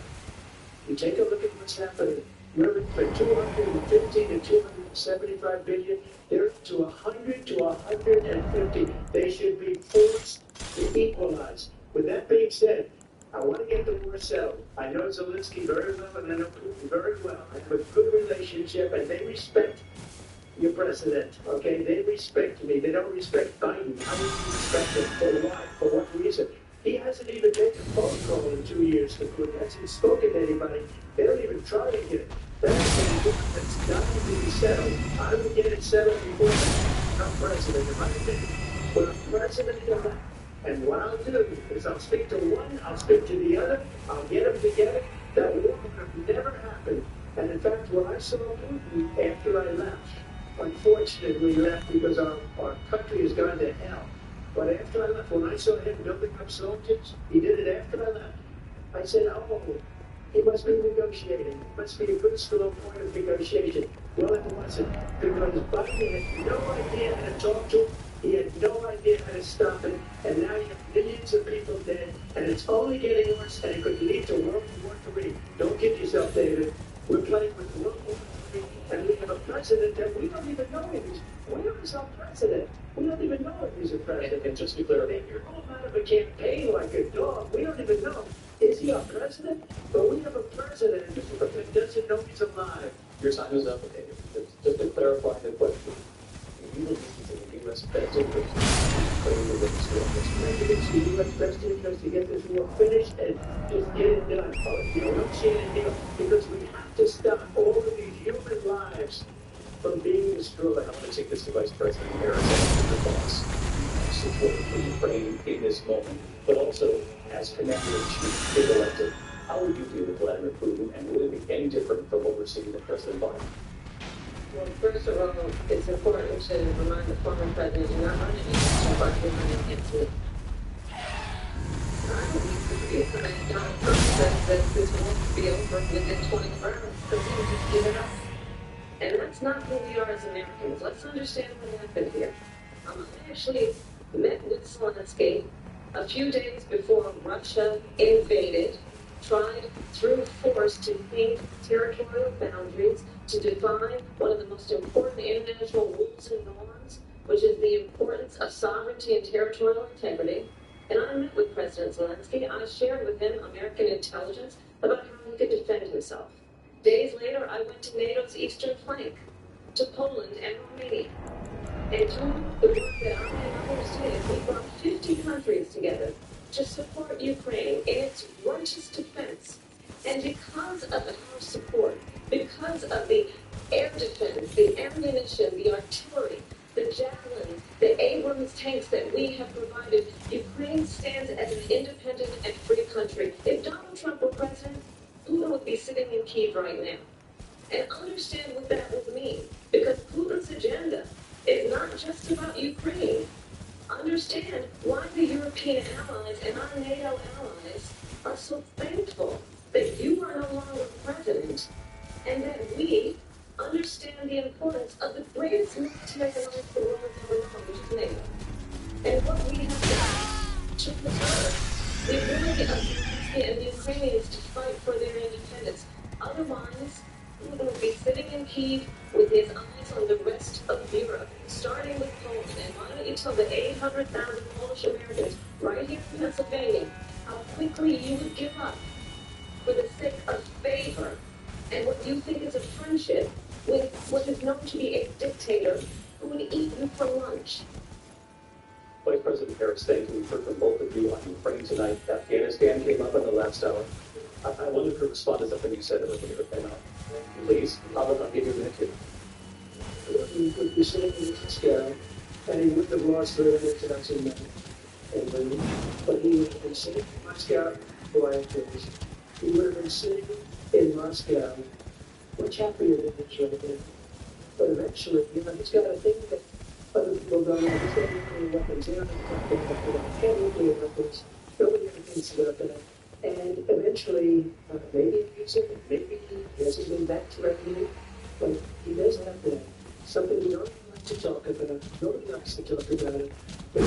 you take a look at what's happening. We're in for 250 to 275 billion. They're up to 100 to 150. They should be forced to equalize. With that being said, I want to get the war settled. I know Zelensky very well, and I know Putin very well. I have a good relationship, and they respect your president. Okay, they respect me. They don't respect Biden. How would you respect him? For why? For what reason? He hasn't even made a phone call in 2 years to Putin. He hasn't spoken to anybody. They don't even try to get it. That's not to be settled. I would get it settled before I'm president, in my opinion. When I'm president-elect, and what I'll do is I'll speak to one, I'll speak to the other, I'll get them together. That war would have never happened. And in fact, when I saw Putin after I left, unfortunately left because our country has gone to hell. But after I left, when I saw him building up soldiers, he did it after I left. I said, oh, he must be negotiating. It must be a good slow point of negotiation. Well, it wasn't, because Biden had no idea how to talk to him. He had no idea how to stop it. And now you have millions of people dead, and it's only getting worse, and it could lead to World War III. Don't kid yourself, David. We're playing with World War III, and we have a president that we don't even know if he's. Where is our president? We don't even know if he's a president. And just to be clear, You're all out of a campaign like a dog. We don't even know. Is he our president? But we have a president that doesn't know he's alive. your time is up. Okay, just to clarify the question, you believe it's in the U.S. best interest to It's the U.S. best interest to get this war finished and just get it done. Negotiate a deal because we have to stop all of these human lives from being destroyed. I'm going to take this to Vice President Harris and your thoughts. Support for Ukraine in this moment, but also as commander-in-chief, if elected, how would you deal with Vladimir Putin, and would it be any different from what we're seeing with President Biden? Well, first of all, it's important to remind the former president you're not running against him, but you're running against me. I believe that Donald Trump says that this will be over within 24 hours because he would just give it up. And that's not who we are as Americans. Let's understand what happened here. I actually met with Zelensky a few days before Russia invaded, tried through force to paint territorial boundaries, to define one of the most important international rules and norms, which is the importance of sovereignty and territorial integrity. And I met with President Zelensky. I shared with him American intelligence about how he could defend himself. Days later, I went to NATO's eastern flank, to Poland and Romania, and told the work that I and others did. We brought 50 countries together to support Ukraine in its righteous defense. And because of our support, because of the air defense, the ammunition, the artillery, the javelins, the Abrams tanks that we have provided, Ukraine stands as an independent and free country. If Donald Trump were president, Putin would be sitting in Kyiv right now. And understand what that would mean, because Putin's agenda is not just about Ukraine. Understand why the European allies and our NATO allies are so thankful that you are no longer president, and that we understand the importance of the greatest military alliance the world has ever known, which is NATO. And what we have done to preserve the ability of Zelensky and the Ukrainians to fight for their independence. Otherwise, Putin would be sitting in Kyiv with his eyes on the rest of Europe, starting with Poland. And why don't you tell the 800,000 Polish Americans right here in Pennsylvania how quickly you would give up for the sake of favor and what you think is a friendship with what is known to be a dictator who would eat you for lunch. Vice President Harris, thank you. We've heard from both of you on Ukraine tonight. Afghanistan came up in the last hour. I wanted to respond to something you said earlier. And please, I'll give you a minute here. He would be sitting in Moscow, and he wouldn't have lost very much chance in England, but he would have been sitting in Moscow for 5 days. He would have been sitting in Moscow much happier than he's right now. But eventually, he's got a thing that other people don't know. He's got nuclear weapons. They don't have nuclear weapons. Nobody ever thinks about that. And eventually, maybe he uses it, maybe he hasn't been that threatening, but he does have that. Something we don't like to talk about. Nobody likes to talk about it. But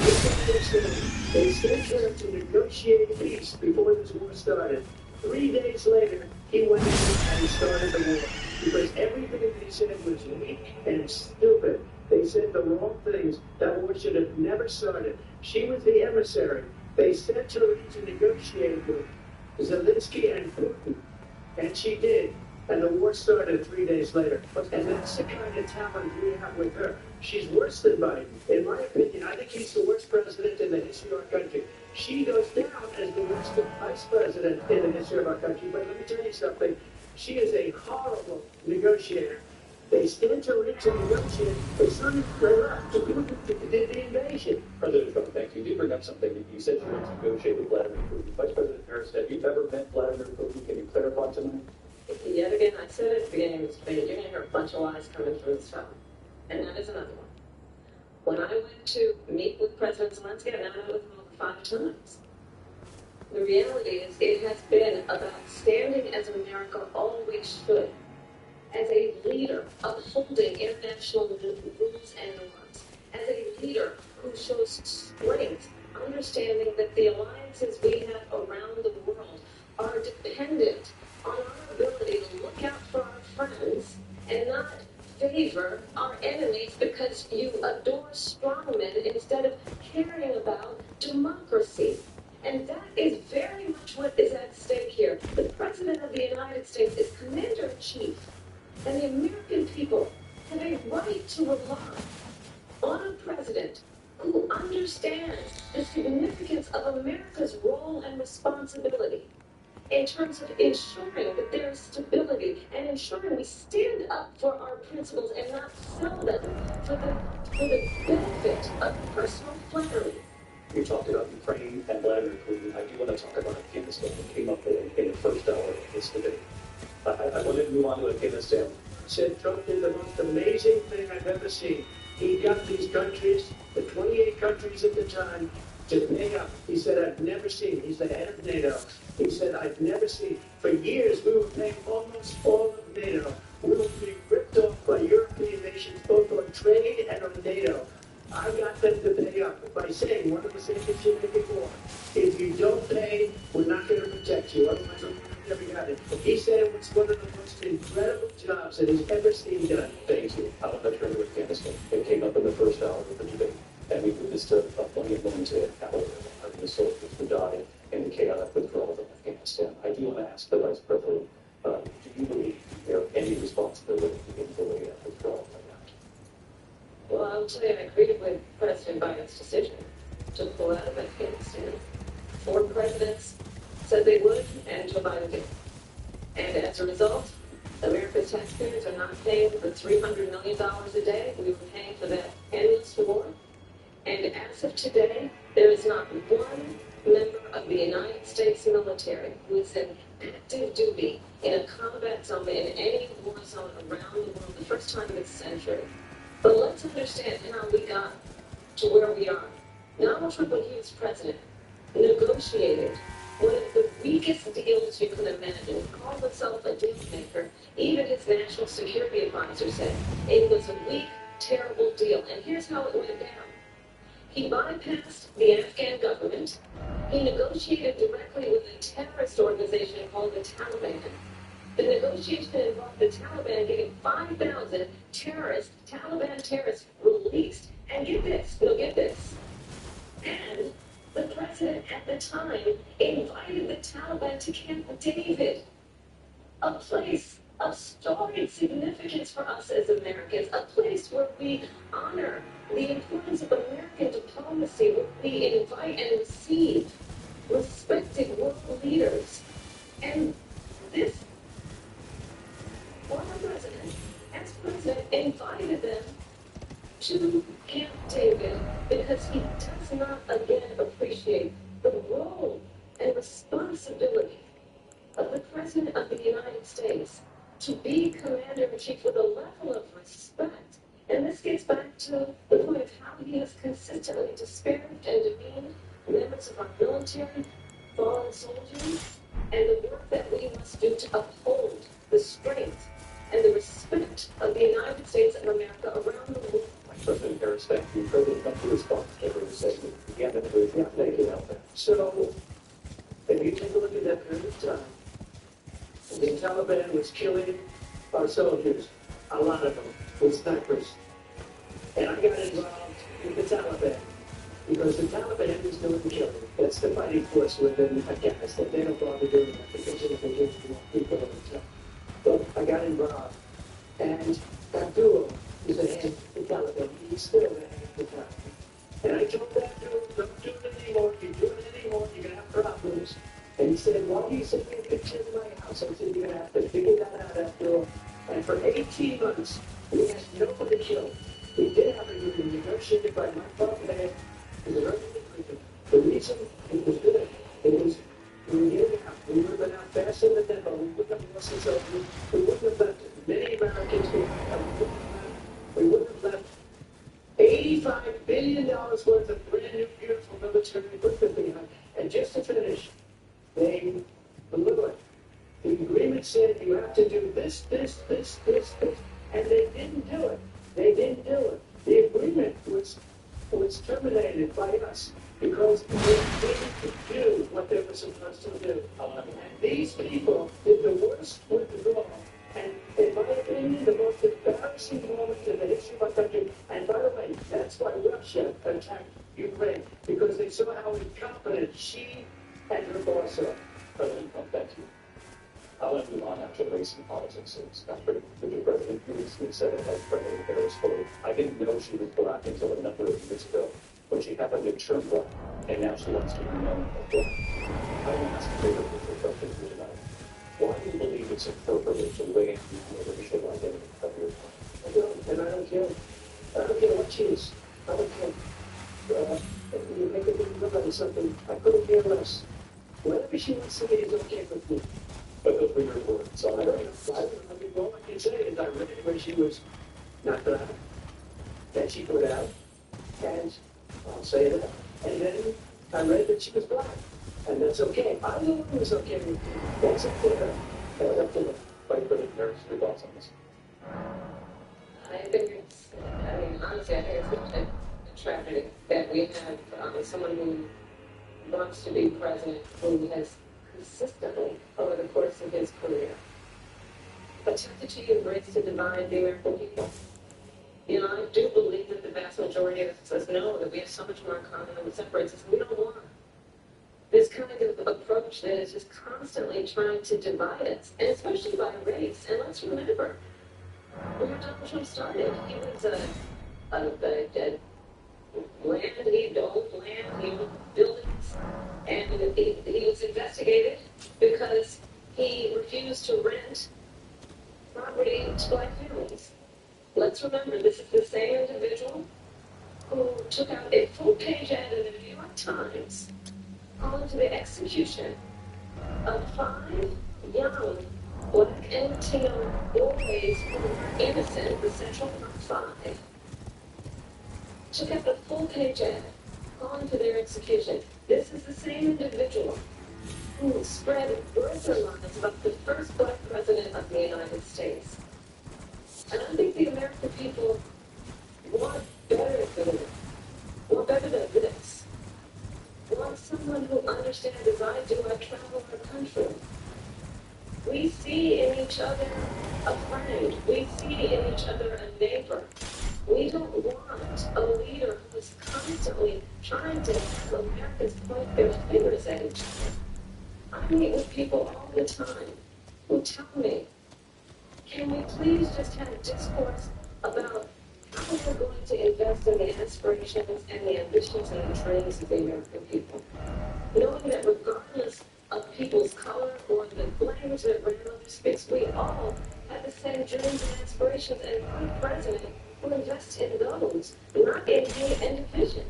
they still tried to negotiate peace before this war started. 3 days later, he went in and started the war. Because everything they said was weak and stupid. They said the wrong things. That war should have never started. She was the emissary. They sent her in to negotiate with Zelensky and Putin. And she did. And the war started 3 days later. And that's the kind of talent we have with her. She's worse than Biden. In my opinion, I think he's the worst president in the history of our country. She goes down as the worst vice president in the history of our country. But let me tell you something. She is a horrible negotiator. They sent her in to negotiate. They sort of left to did the invasion. President Trump, thank you. You did bring up something. You said you went to negotiate with Vladimir Putin. Vice President Harris, have you ever met Vladimir Putin? Can you clarify tonight? Yet again, I said at the beginning of this debate, you're going to hear a bunch of lies coming through this fellow. And that is another one. When I went to meet with President Zelensky, I met with him over 5 times. The reality is, it has been about standing as America always should, as a leader upholding international rules and norms, as a leader who shows strength, understanding that the alliances we have around the world are dependent on our ability to look out for our friends and not favor our enemies because you adore strongmen instead of caring about democracy. And that is very much what is at stake here. The President of the United States is Commander-in-Chief, and the American people have a right to rely on a president who understands the significance of America's role and responsibility in terms of ensuring that there is stability and ensuring we stand up for our principles and not sell them for the benefit of personal flattery. You talked about Ukraine and Vladimir Putin. I do want to talk about Afghanistan that came up in the first hour of this debate. I wanted to move on to Afghanistan. Said Trump did the most amazing thing I've ever seen. He got these countries, the 28 countries at the time, to pay up. He said, I've never seen, he's the head of NATO. He said, I've never seen, for years we were paying almost all of NATO. We were being ripped off by European nations, both on trade and on NATO. I got them to pay up by saying, one of the things you did before, if you don't pay, we're not going to protect you. Otherwise, we never got it. He said it was one of the most incredible jobs that he's ever seen done. Thank you. I'll let you into Afghanistan. It came up in the first hour of the debate. And we witnessed plenty of moments in how the soldiers would die in the chaotic withdrawal from Afghanistan. I do want to ask the Vice President, do you believe you have any responsibility in the way that withdrawal played out? Well, I will tell you, I agreed with President Biden's decision to pull out of Afghanistan. 4 presidents said they would, and Joe Biden did. And as a result, America's taxpayers are not paying for $300 million a day. We were paying for that endless war. And as of today, there is not one member of the United States military who is in active duty in a combat zone in any war zone around the world, the first time in a century. But let's understand how we got to where we are. Donald Trump, when he was president, negotiated one of the weakest deals you could imagine. He called himself a deal maker. Even his national security advisor said it was a weak, terrible deal. And here's how it went down. He bypassed the Afghan government. He negotiated directly with a terrorist organization called the Taliban. The negotiation involved the Taliban getting 5,000 Taliban terrorists released. And get this, get this. And the president at the time invited the Taliban to Camp David, a place of storied significance for us as Americans, a place where we honor the importance of American diplomacy, where we invite and receive respected world leaders. And this former president, ex-president, invited them to Camp David because he does not again appreciate the role and responsibility of the President of the United States to be Commander-in-Chief with a level of respect. And this gets back to the point of how he has consistently disparaged and demeaned members of our military, fallen soldiers, and the work that we must do to uphold the strength and the respect of the United States of America around the world. President Harris, thank you. President, thank you for response to every segment. Again, thank you, Elden. So, if you take a look at that period of time, the Taliban was killing our soldiers, a lot of them, with snipers. And I got involved with the Taliban because the Taliban is doing the killing. That's the fighting force within Afghanistan. They don't bother doing that because they just want people on the top. But I got involved. And Abdul is a head of the Taliban. He's still the head of the Taliban. And I told Abdul, don't do it anymore. If you do it anymore, you're going to have problems. And he said, why do you send me a picture of my house? I said, you're going to have to figure that out, Abdul. And for 18 months, we had nobody killed. We did have a meeting negotiated by my father. It was a very good agreement. The reason it was good, it was we were getting out. We would have been out faster than ever. We wouldn't have lost this over. We wouldn't have left many Americans behind. We wouldn't have left $85 billion worth of brand new, beautiful military equipment behind. And just to finish, they blew it. The agreement said you have to do this, and they didn't do it. They didn't do it. The agreement was terminated by us because they didn't do what they were supposed to do. And these people did the worst withdrawal, and in my opinion, the most embarrassing moment in the history of our country. And by the way, that's why Russia attacked Ukraine, because they saw how incompetent she and her boss are. President Trump, thank you. I'll let you on after race and politics. It's not pretty. The new president previously said it as President Harris quoted, I didn't know she was black until a number of years ago, when she happened to turn black, and now she wants to be known as black. I want to ask a bigger picture question for tonight. Why do you believe it's appropriate to weigh in on the racial identity of your country? I don't, and I don't care. I don't care what she is. I don't care. If you make a big deal out of something, I couldn't care less. Whatever she wants to be is okay with me. But those were your words. So I don't know. I mean, all I can say is I read it when she was not black, that she put out, and I'll say that. And then I read that she was black, and that's okay. I know it was okay with me. That's up to her. That's up to her. Vice President Harris, your thoughts on this? Honestly, I think it's a tragedy that we have someone who wants to be president who has consistently, over the course of his career, attempted to embrace to divide the American people. I do believe that the vast majority of us know that we have so much more in common than what separates us. We don't want this kind of approach that is just constantly trying to divide us, and especially by race. And let's remember, where Donald Trump started, he was land, he owned land, he owned buildings, and he was investigated because he refused to rent property to black families. Let's remember, this is the same individual who took out a full-page ad in the New York Times calling for the execution of 5 young black and Latino boys who were innocent, the Central Park 5. Took out a full-page ad calling for their execution. This is the same individual who spread birther lies about the first black president of the United States. And I think the American people want better than this. Want better than this. Want someone who understands, as I do, I travel our country. We see in each other a friend. We see in each other a neighbor. We don't want a leader who is constantly trying to have Americans point their fingers at each other. I meet with people all the time who tell me, can we please just have discourse about how we're going to invest in the aspirations and the ambitions and the dreams of the American people? Knowing that regardless of people's color or the language that grandmother speaks, we all have the same dreams and aspirations, and one president will invest in those, not in hate and division.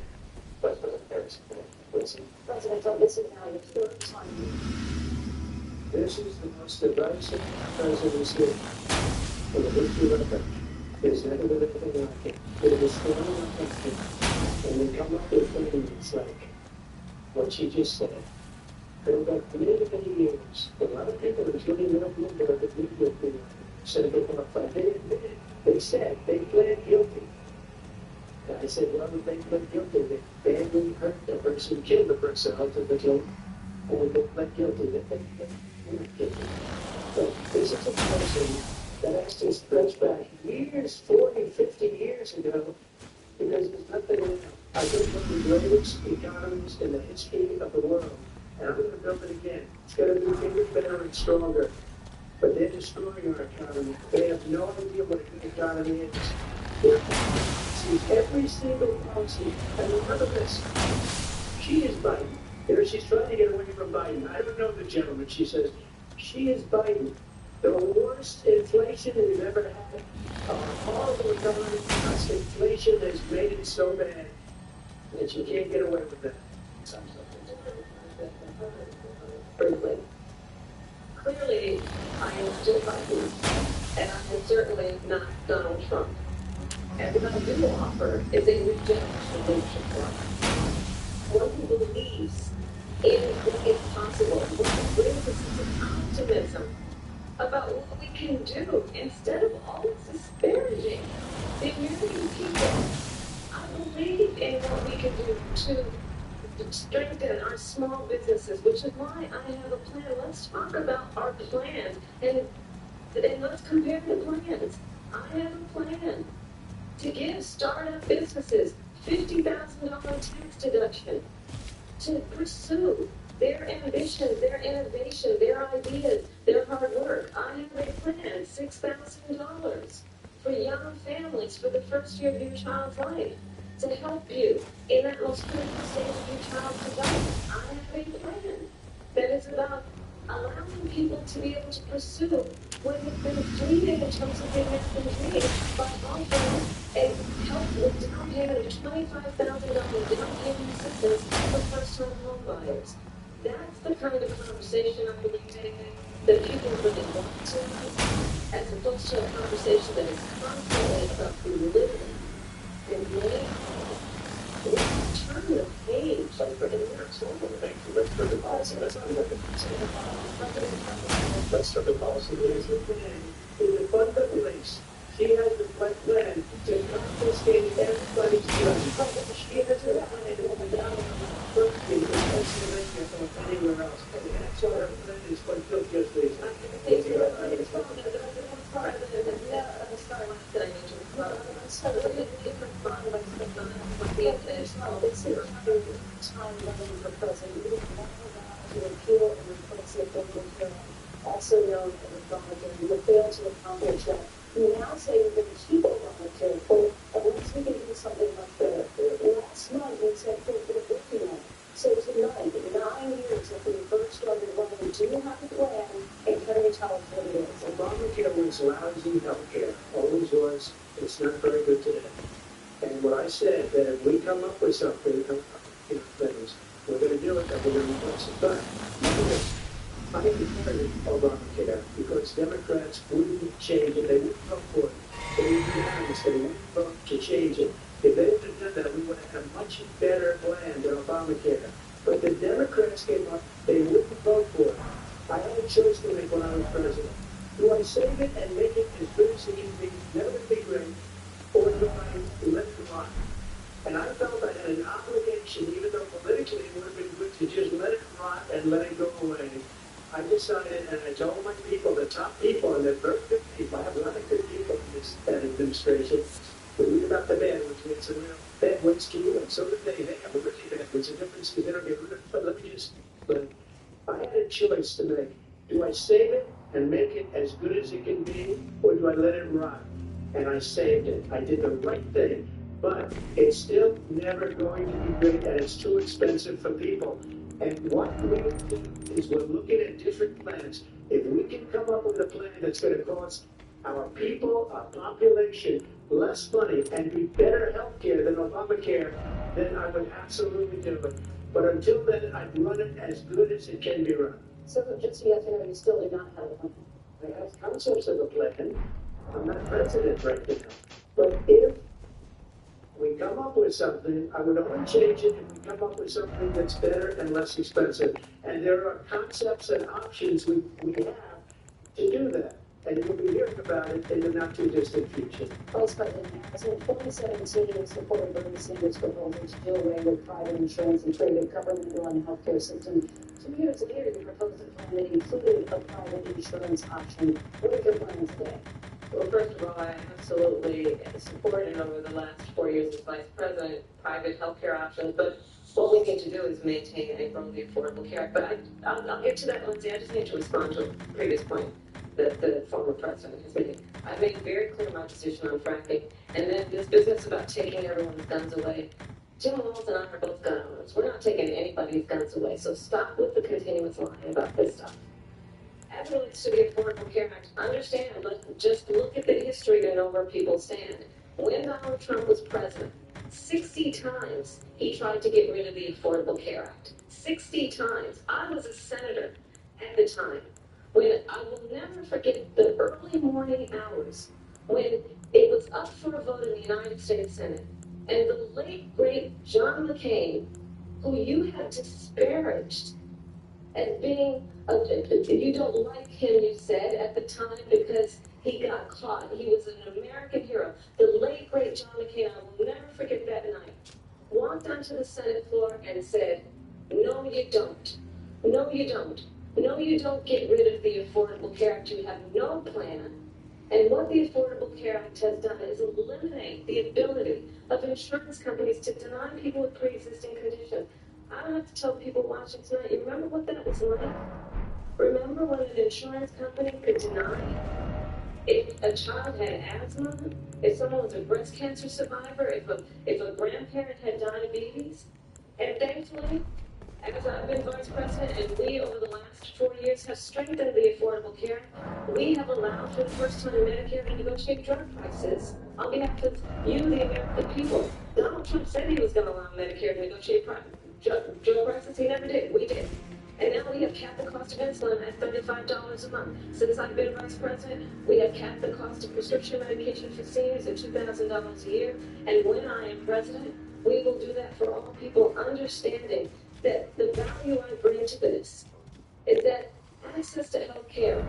President Harris, listen. President Trump, this is now your third time. This is the most divisive presidency in the history of the country. There's never been anything like it. It is destroying our country. And they come up with things like what she just said. Going back many, many years, a lot of people, including Bill Bloomberg, agreed with the Senator Clark. They admitted, they said, they pled guilty. And I said, well, if they pled guilty, they badly hurt the person, killed the person, ultimately, and they pled guilty, that they weren't guilty. But this is a person that actually stretched back years, 40, 50 years ago, because there's nothing in it. I think one of the greatest economies in the history of the world. And I'm going to build it again. It's going to be bigger, better, and stronger. But they're destroying our economy. They have no idea what a good economy is. Their policies, every single policy. And remember this, she is Biden. You know, she's trying to get away from Biden. I don't know the gentleman. She says, she is Biden. The worst inflation we've ever had. Horrible economy. Inflation has made it so bad that you can't get away with that. Briefly. Clearly, I am still Biden, and I am certainly not Donald Trump. And what I do offer is a new generation of leadership for us. One who believes in what is possible, one who brings a sense of optimism about what we can do instead of always disparaging the American people. I believe in what we can do to strengthen our small businesses, which is why I have a plan. Let's talk about our plans and let's compare the plans. I have a plan to give startup businesses $50,000 tax deduction to pursue their ambitions, their innovation, their ideas, their hard work. I have a plan, $6,000 for young families for the first year of your child's life, to help you in that most critical stage of your child's development. I have a plan that is about allowing people to be able to pursue what has been fleeting in terms of the American dream by offering a help with down payment of $25,000 down payment assistance for first-time home buyers. That's the kind of conversation I believe that people really want to have, as opposed to a conversation that is constantly about belittling and blaming. Let's turn the page. Thank you. Let's turn the policy. Let's turn the policy. In the fund of police, she has the plan to confiscate everybody's money. She has a plan to open down Berkeley from Pennsylvania from anywhere else. That's why her plan is quite built just this. Also known as Republican, you failed to accomplish that. You now say you're going to keep Obamacare full, unless we can do something much better. Last month, we said we're working on it. So tonight, in 9 years after we first started running, do you have a plan? And can you tell us what it is? Obamacare was lousy healthcare, always was. It's not very good today. And what I said, that if we come up with something, things, we're going to do it, and we're going to replace it. But I supported Obamacare because Democrats wouldn't change it. They wouldn't vote for it. They wouldn't be honest. They wouldn't vote to change it. If they would have done that, we would have had a much better plan than Obamacare. But the Democrats came up, they wouldn't vote for it. I had a choice to make when I was president. Do I save it and make it as good as it can be, never be great, or do I let it rot? And I felt I had an obligation, even though politically it would have been good to just let it rot and let it go away. I decided, and I told my people, the top people, and they're very good people, I have a lot of good people in this administration, we read about the bad ones, we had some real bad ones to you, and so did they. They have a really bad ones. The difference is they don't get rid of it. But let me just, but I had a choice to make. Do I save it and make it as good as it can be, or do I let it rot? And I saved it. I did the right thing. But it's still never going to be great, and it's too expensive for people. And what we do is we're looking at different plans. If we can come up with a plan that's going to cost our people, our population, less money and be better health care than Obamacare, then I would absolutely do it. But until then, I'd run it as good as it can be run. So just yes or no, you still do not have a plan. I have concepts of a plan. I'm not president right now. But if we come up with something, I would only change it if we come up with something that's better and less expensive. And there are concepts and options we have to do that. And you'll be hearing about it in the not too distant future. Vice President Harris, in 2017, you supported Bernie Sanders' proposal to do away with private insurance and create a government-run healthcare system. 2 years later, you proposed a plan that included a private insurance option. What are your plans today? Well, first of all, I absolutely supported over the last 4 years as vice president private healthcare options, but what we need to do is maintain and grow the Affordable Care Act. But I'll get to that, Lindsay. I just need to respond to a previous point that the former president has made. I made very clear my position on fracking, and then this business about taking everyone's guns away. Jim Walz and I are both gun owners. We're not taking anybody's guns away, so stop with the continuous lying about this stuff. As it relates to the Affordable Care Act, understand, just look at the history to know where people stand. When Donald Trump was president, 60 times he tried to get rid of the Affordable Care Act. 60 times. I was a senator at the time. When I will never forget the early morning hours when it was up for a vote in the United States Senate, and the late, great John McCain, who you have disparaged as being, you don't like him, you said, at the time because he got caught. He was an American hero. The late, great John McCain, I will never forget that night, walked onto the Senate floor and said, no, you don't. No, you don't. No, you don't get rid of the Affordable Care Act. You have no plan. And what the Affordable Care Act has done is eliminate the ability of insurance companies to deny people with pre-existing conditions. I don't have to tell people watching tonight, you remember what that was like? Remember when an insurance company could deny if a child had asthma, if someone was a breast cancer survivor, if a grandparent had diabetes? And thankfully, as I've been vice president, and we over the last 4 years have strengthened the Affordable Care Act, we have allowed for the first time Medicare to negotiate drug prices on behalf of you, the American people. Donald Trump said he was going to allow Medicare to negotiate drug prices. He never did. We did. And now we have capped the cost of insulin at $35 a month. Since I've been vice president, we have capped the cost of prescription medication for seniors at $2,000 a year. And when I am president, we will do that for all people, understanding that the value I bring to this is that access to health care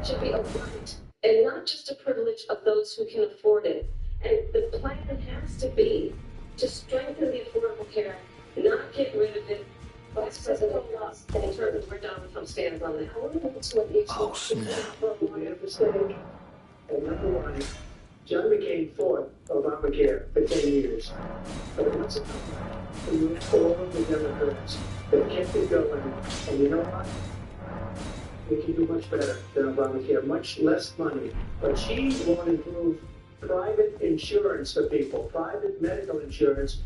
should be a right and not just a privilege of those who can afford it. And the plan has to be to strengthen the Affordable Care Act, not get rid of it. Vice President Ross, in terms of where Donald Trump stands on that. I want to move to an issue. Oh, snap. We have to say, and number one, John McCain fought Obamacare for 10 years. But it wasn't enough to move all of the Democrats that kept it going. And you know what? We can do much better than Obamacare, much less money. But she won't improve private insurance for people, private medical insurance.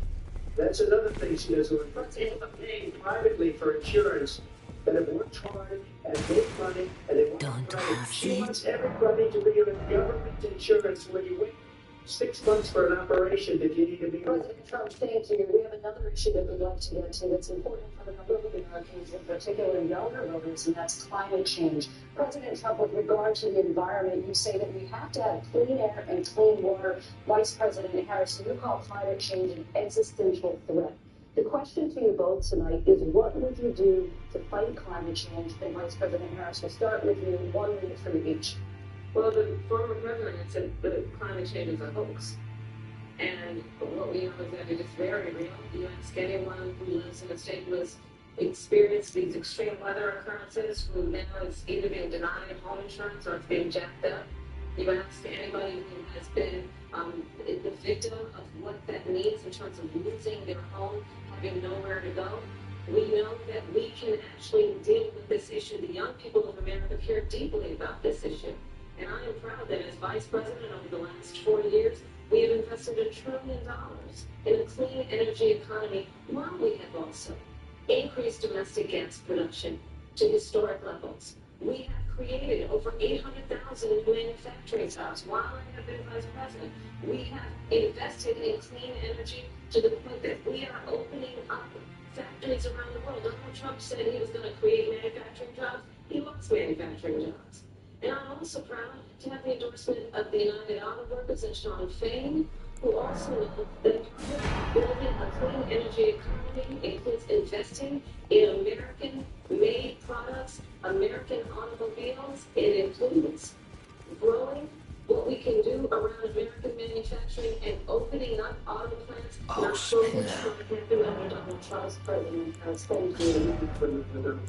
That's another thing she does. When people are paying privately for insurance that have worked hard and made money and they don't Right. have She it. wants everybody to be on government insurance when you wait 6 months for an operation that you need to be. President Trump, thank you. We have another issue that we'd like to get to that's important for a number of Americans, in particular younger voters, and that's climate change. President Trump, with regard to the environment, you say that we have to have clean air and clean water. Vice President Harris, you call climate change an existential threat. The question to you both tonight is, what would you do to fight climate change? And Vice President Harris, we'll start with you, 1 minute for you each. Well, the former president said that climate change is a hoax. And what we know is that it is very real. You ask anyone who lives in a state who has experienced these extreme weather occurrences, who now is either being denied home insurance or it's being jacked up. You ask anybody who has been the victim of what that means in terms of losing their home, having nowhere to go. We know that we can actually deal with this issue. The young people of America care deeply about this issue. And I am proud that as Vice President over the last 4 years, we have invested $1 trillion in a clean energy economy while we have also increased domestic gas production to historic levels. We have created over 800,000 new manufacturing jobs while I have been Vice President. We have invested in clean energy to the point that we are opening up factories around the world. Donald Trump said he was going to create manufacturing jobs. He lost manufacturing jobs. And I'm also proud to have the endorsement of the United Auto Workers and Sean Fain, who also know that building a clean energy economy includes investing in American-made products, American automobiles. It includes growing what we can do around American manufacturing and opening up auto plants. Not so much for Donald Trump's president. Thank you.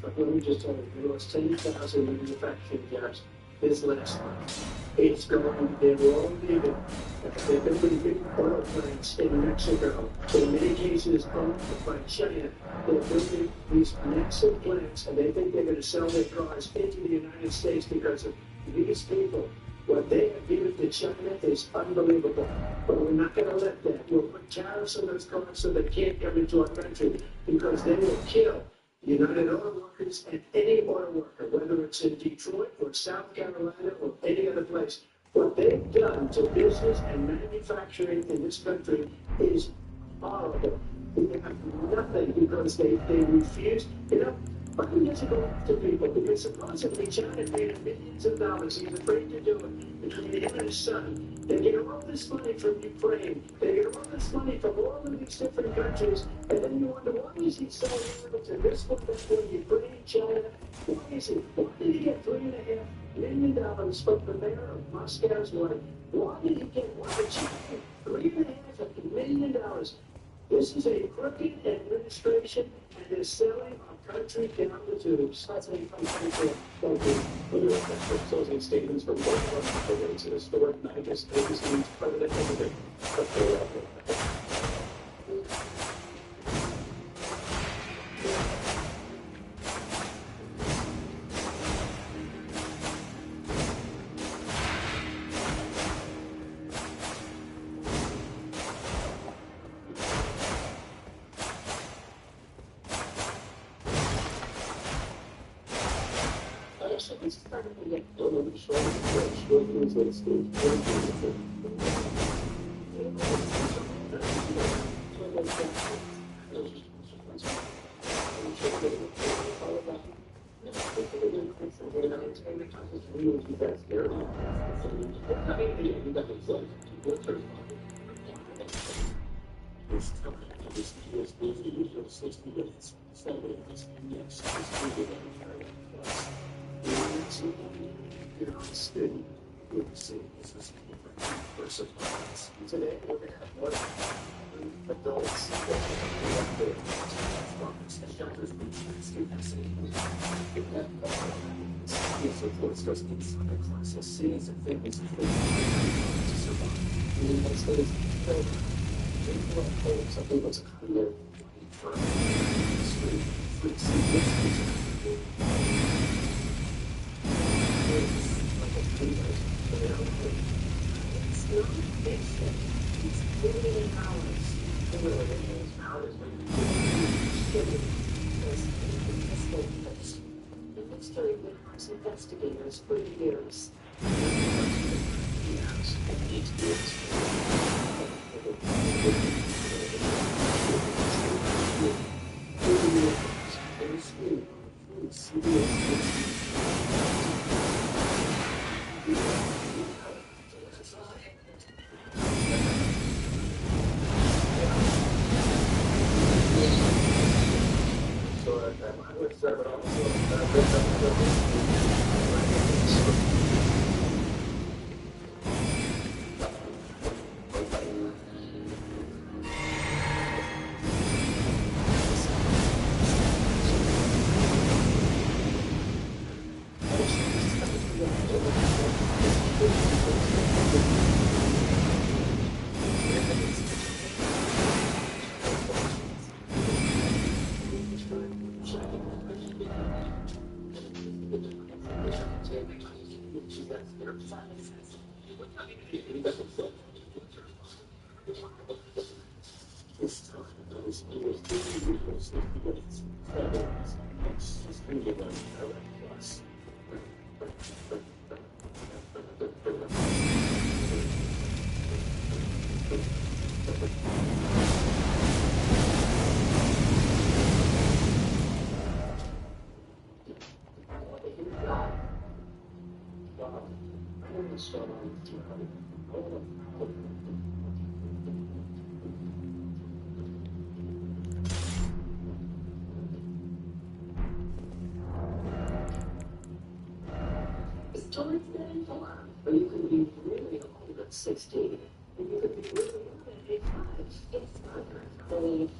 Let me just tell you, we lost 10,000 manufacturing jobs this last month. It's going, they're all leaving. They're building big auto plants in Mexico. In many cases, owned by China. They're building these massive plants, and they think they're going to sell their cars into the United States because of these people. What they have given to China is unbelievable. But we're not going to let that. We'll put tariffs on those cars so they can't come into our country because they will kill United Auto Workers and any auto worker, whether it's in Detroit or South Carolina or any other place. What they've done to business and manufacturing in this country is horrible. They have nothing because they refuse. Biden doesn't go after people because supposedly China paid him millions of dollars. He's afraid to do it between him and his son. They get all this money from Ukraine. They get all this money from all of these different countries. And then you wonder, why is he so loyal to this one, Ukraine, China? Why is he? Why did he get $3.5 million from the mayor of Moscow's wife? Why did he get $3.5 million? This is a crooked administration, and they're selling our country down the tubes. President Trump, Thank you. For your closing statements from both of us, we're going to the historic night. This means President Elden of Philadelphia. It's part of the Today, we're going to have one adults shelters classes, cities, and families to survive. In the United States, something that's a kind of for street it's not fiction. It's literally hours. Literally hours. It's history with arms investigators for years. Stories that inform, or you can be really old at 16, and you can be really old at 85. It's not I believe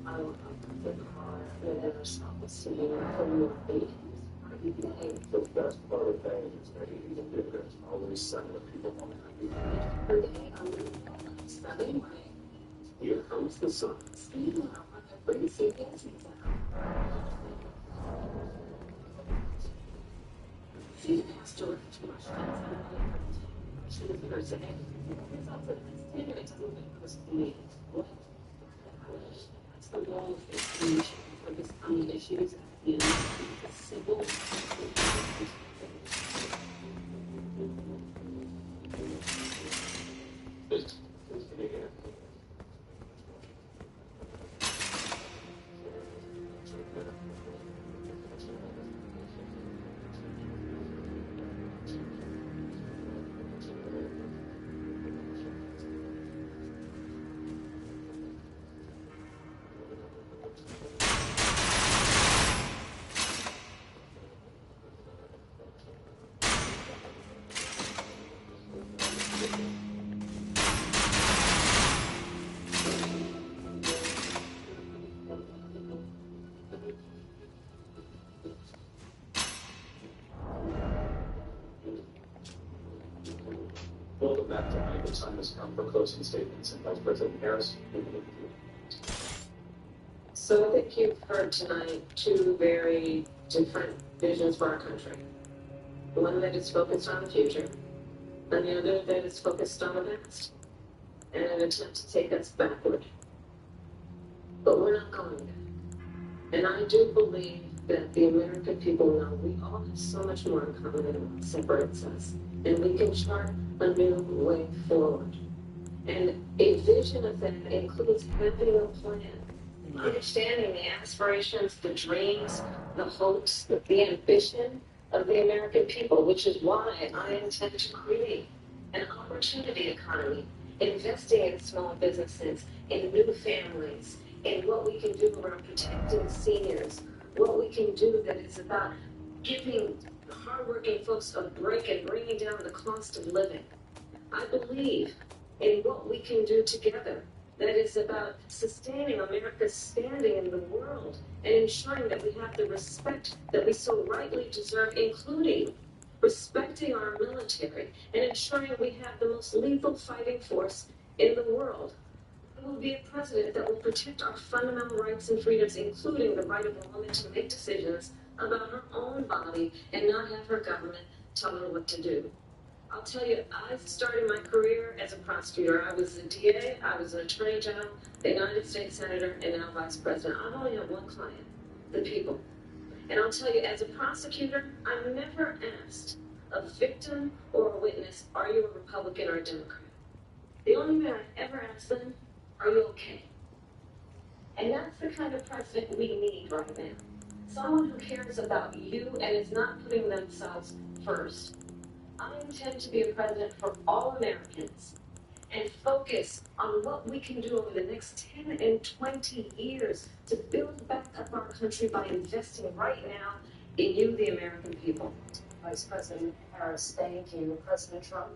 I will have the car whenever someone was sitting from your 80s. The best part of things is that there's always some of the people on that. Okay, I'm going to stop anyway. Here comes the sun. Speaking of, I'm going to see dancing down. She's passed over too much time. She was the person. It's also the next 10 minutes. I'm going to post the meeting. What? That's the wall of explanation for this common issues. You know, it's simple. Welcome back tonight. The time has come for closing statements, and Vice President Harris. So I think you've heard tonight two very different visions for our country. One that is focused on the future, and the other that is focused on the past, and an attempt to take us backward. But we're not going there. And I do believe that the American people know we all have so much more in common than what separates us, and we can chart a new way forward. And a vision of that includes having a plan, understanding the aspirations, the dreams, the hopes, the ambition of the American people, which is why I intend to create an opportunity economy, investing in small businesses, in new families, in what we can do around protecting seniors, what we can do that is about giving hardworking folks a break and bringing down the cost of living. I believe in what we can do together that is about sustaining America's standing in the world and ensuring that we have the respect that we so rightly deserve, including respecting our military and ensuring we have the most lethal fighting force in the world. I will be a president that will protect our fundamental rights and freedoms, including the right of a woman to make decisions about her own body and not have her government tell her what to do. I'll tell you, I started my career as a prosecutor. I was a DA, I was an attorney general, a United States senator, and now vice president. I've only had one client, the people. And I'll tell you, as a prosecutor, I'm never asked a victim or a witness, are you a Republican or a Democrat? The only thing I ever ask them, are you okay? And that's the kind of president we need right now. Someone who cares about you and is not putting themselves first. I intend to be a president for all Americans and focus on what we can do over the next 10 and 20 years to build back up our country by investing right now in you, the American people. Vice President Harris, thank you. President Trump.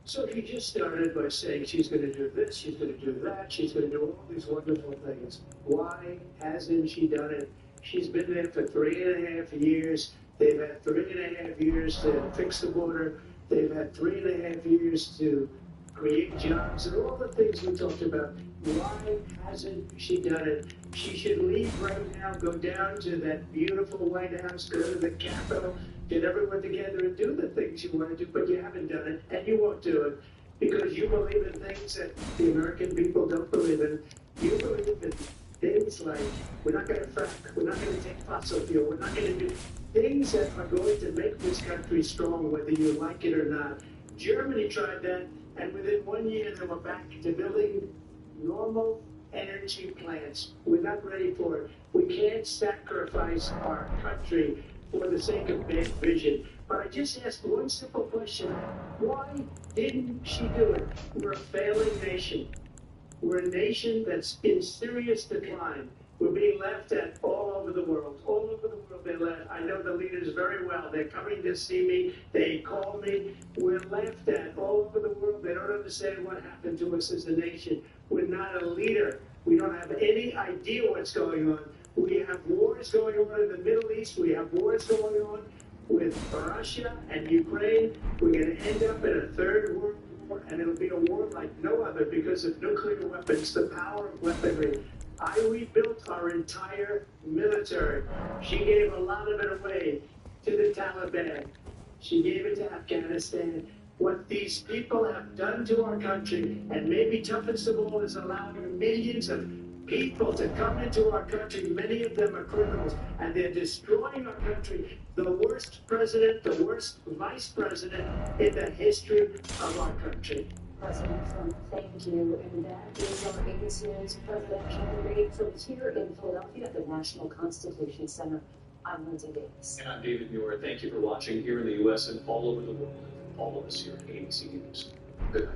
So she just started by saying she's going to do this, she's going to do that, she's going to do all these wonderful things. Why hasn't she done it? She's been there for 3.5 years. They've had 3.5 years to fix the border. They've had 3.5 years to create jobs and all the things we talked about. Why hasn't she done it? She should leave right now, go down to that beautiful White House, go to the Capitol, get everyone together and do the things you want to do, but you haven't done it, and you won't do it because you believe in things that the American people don't believe in. You believe in things like we're not going to frack, we're not going to take fossil fuel, we're not going to do things that are going to make this country strong, whether you like it or not. Germany tried that, and within 1 year they were back to building normal energy plants. We're not ready for it. We can't sacrifice our country for the sake of bad vision. But I just asked one simple question. Why didn't she do it? We're a failing nation. We're a nation that's in serious decline. We're being laughed at all over the world. All over the world they're laughed. I know the leaders very well. They're coming to see me. They call me. We're laughed at all over the world. They don't understand what happened to us as a nation. We're not a leader. We don't have any idea what's going on. We have wars going on in the Middle East. We have wars going on with Russia and Ukraine. We're going to end up in a third world war, and it'll be a war like no other because of nuclear weapons, the power of weaponry. I rebuilt our entire military. She gave a lot of it away to the Taliban. She gave it to Afghanistan. What these people have done to our country, and maybe toughest of all, is allowing millions of people to come into our country. Many of them are criminals, and they're destroying our country. The worst president, the worst vice president in the history of our country. President Trump, thank you. And that is our ABC News presidential debate from here in Philadelphia at the National Constitution Center. I'm Lindsay Davis. And I'm David Muir. Thank you for watching here in the U.S. and all over the world. All of us here at ABC News. Good night.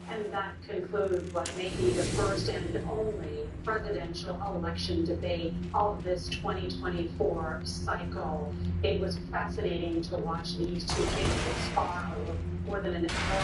And that concludes what may be the first and only presidential election debate of this 2024 cycle. It was fascinating to watch these two candidates spar more than an hour.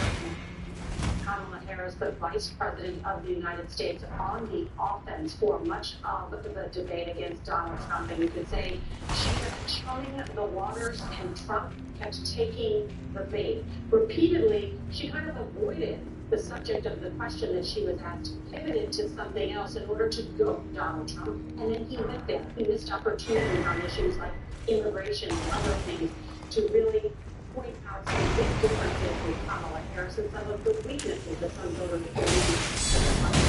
Kamala Harris, the Vice President of the United States, on the offense for much of the debate against Donald Trump. And you could say she was churning the waters and Trump kept taking the bait. Repeatedly, she kind of avoided the subject of the question that she was asked, pivoted to something else in order to go to Donald Trump. And then he went there. He missed opportunities on issues like immigration and other things to really point out some big differences with Kamala Harris and some of the weaknesses that some voters believe.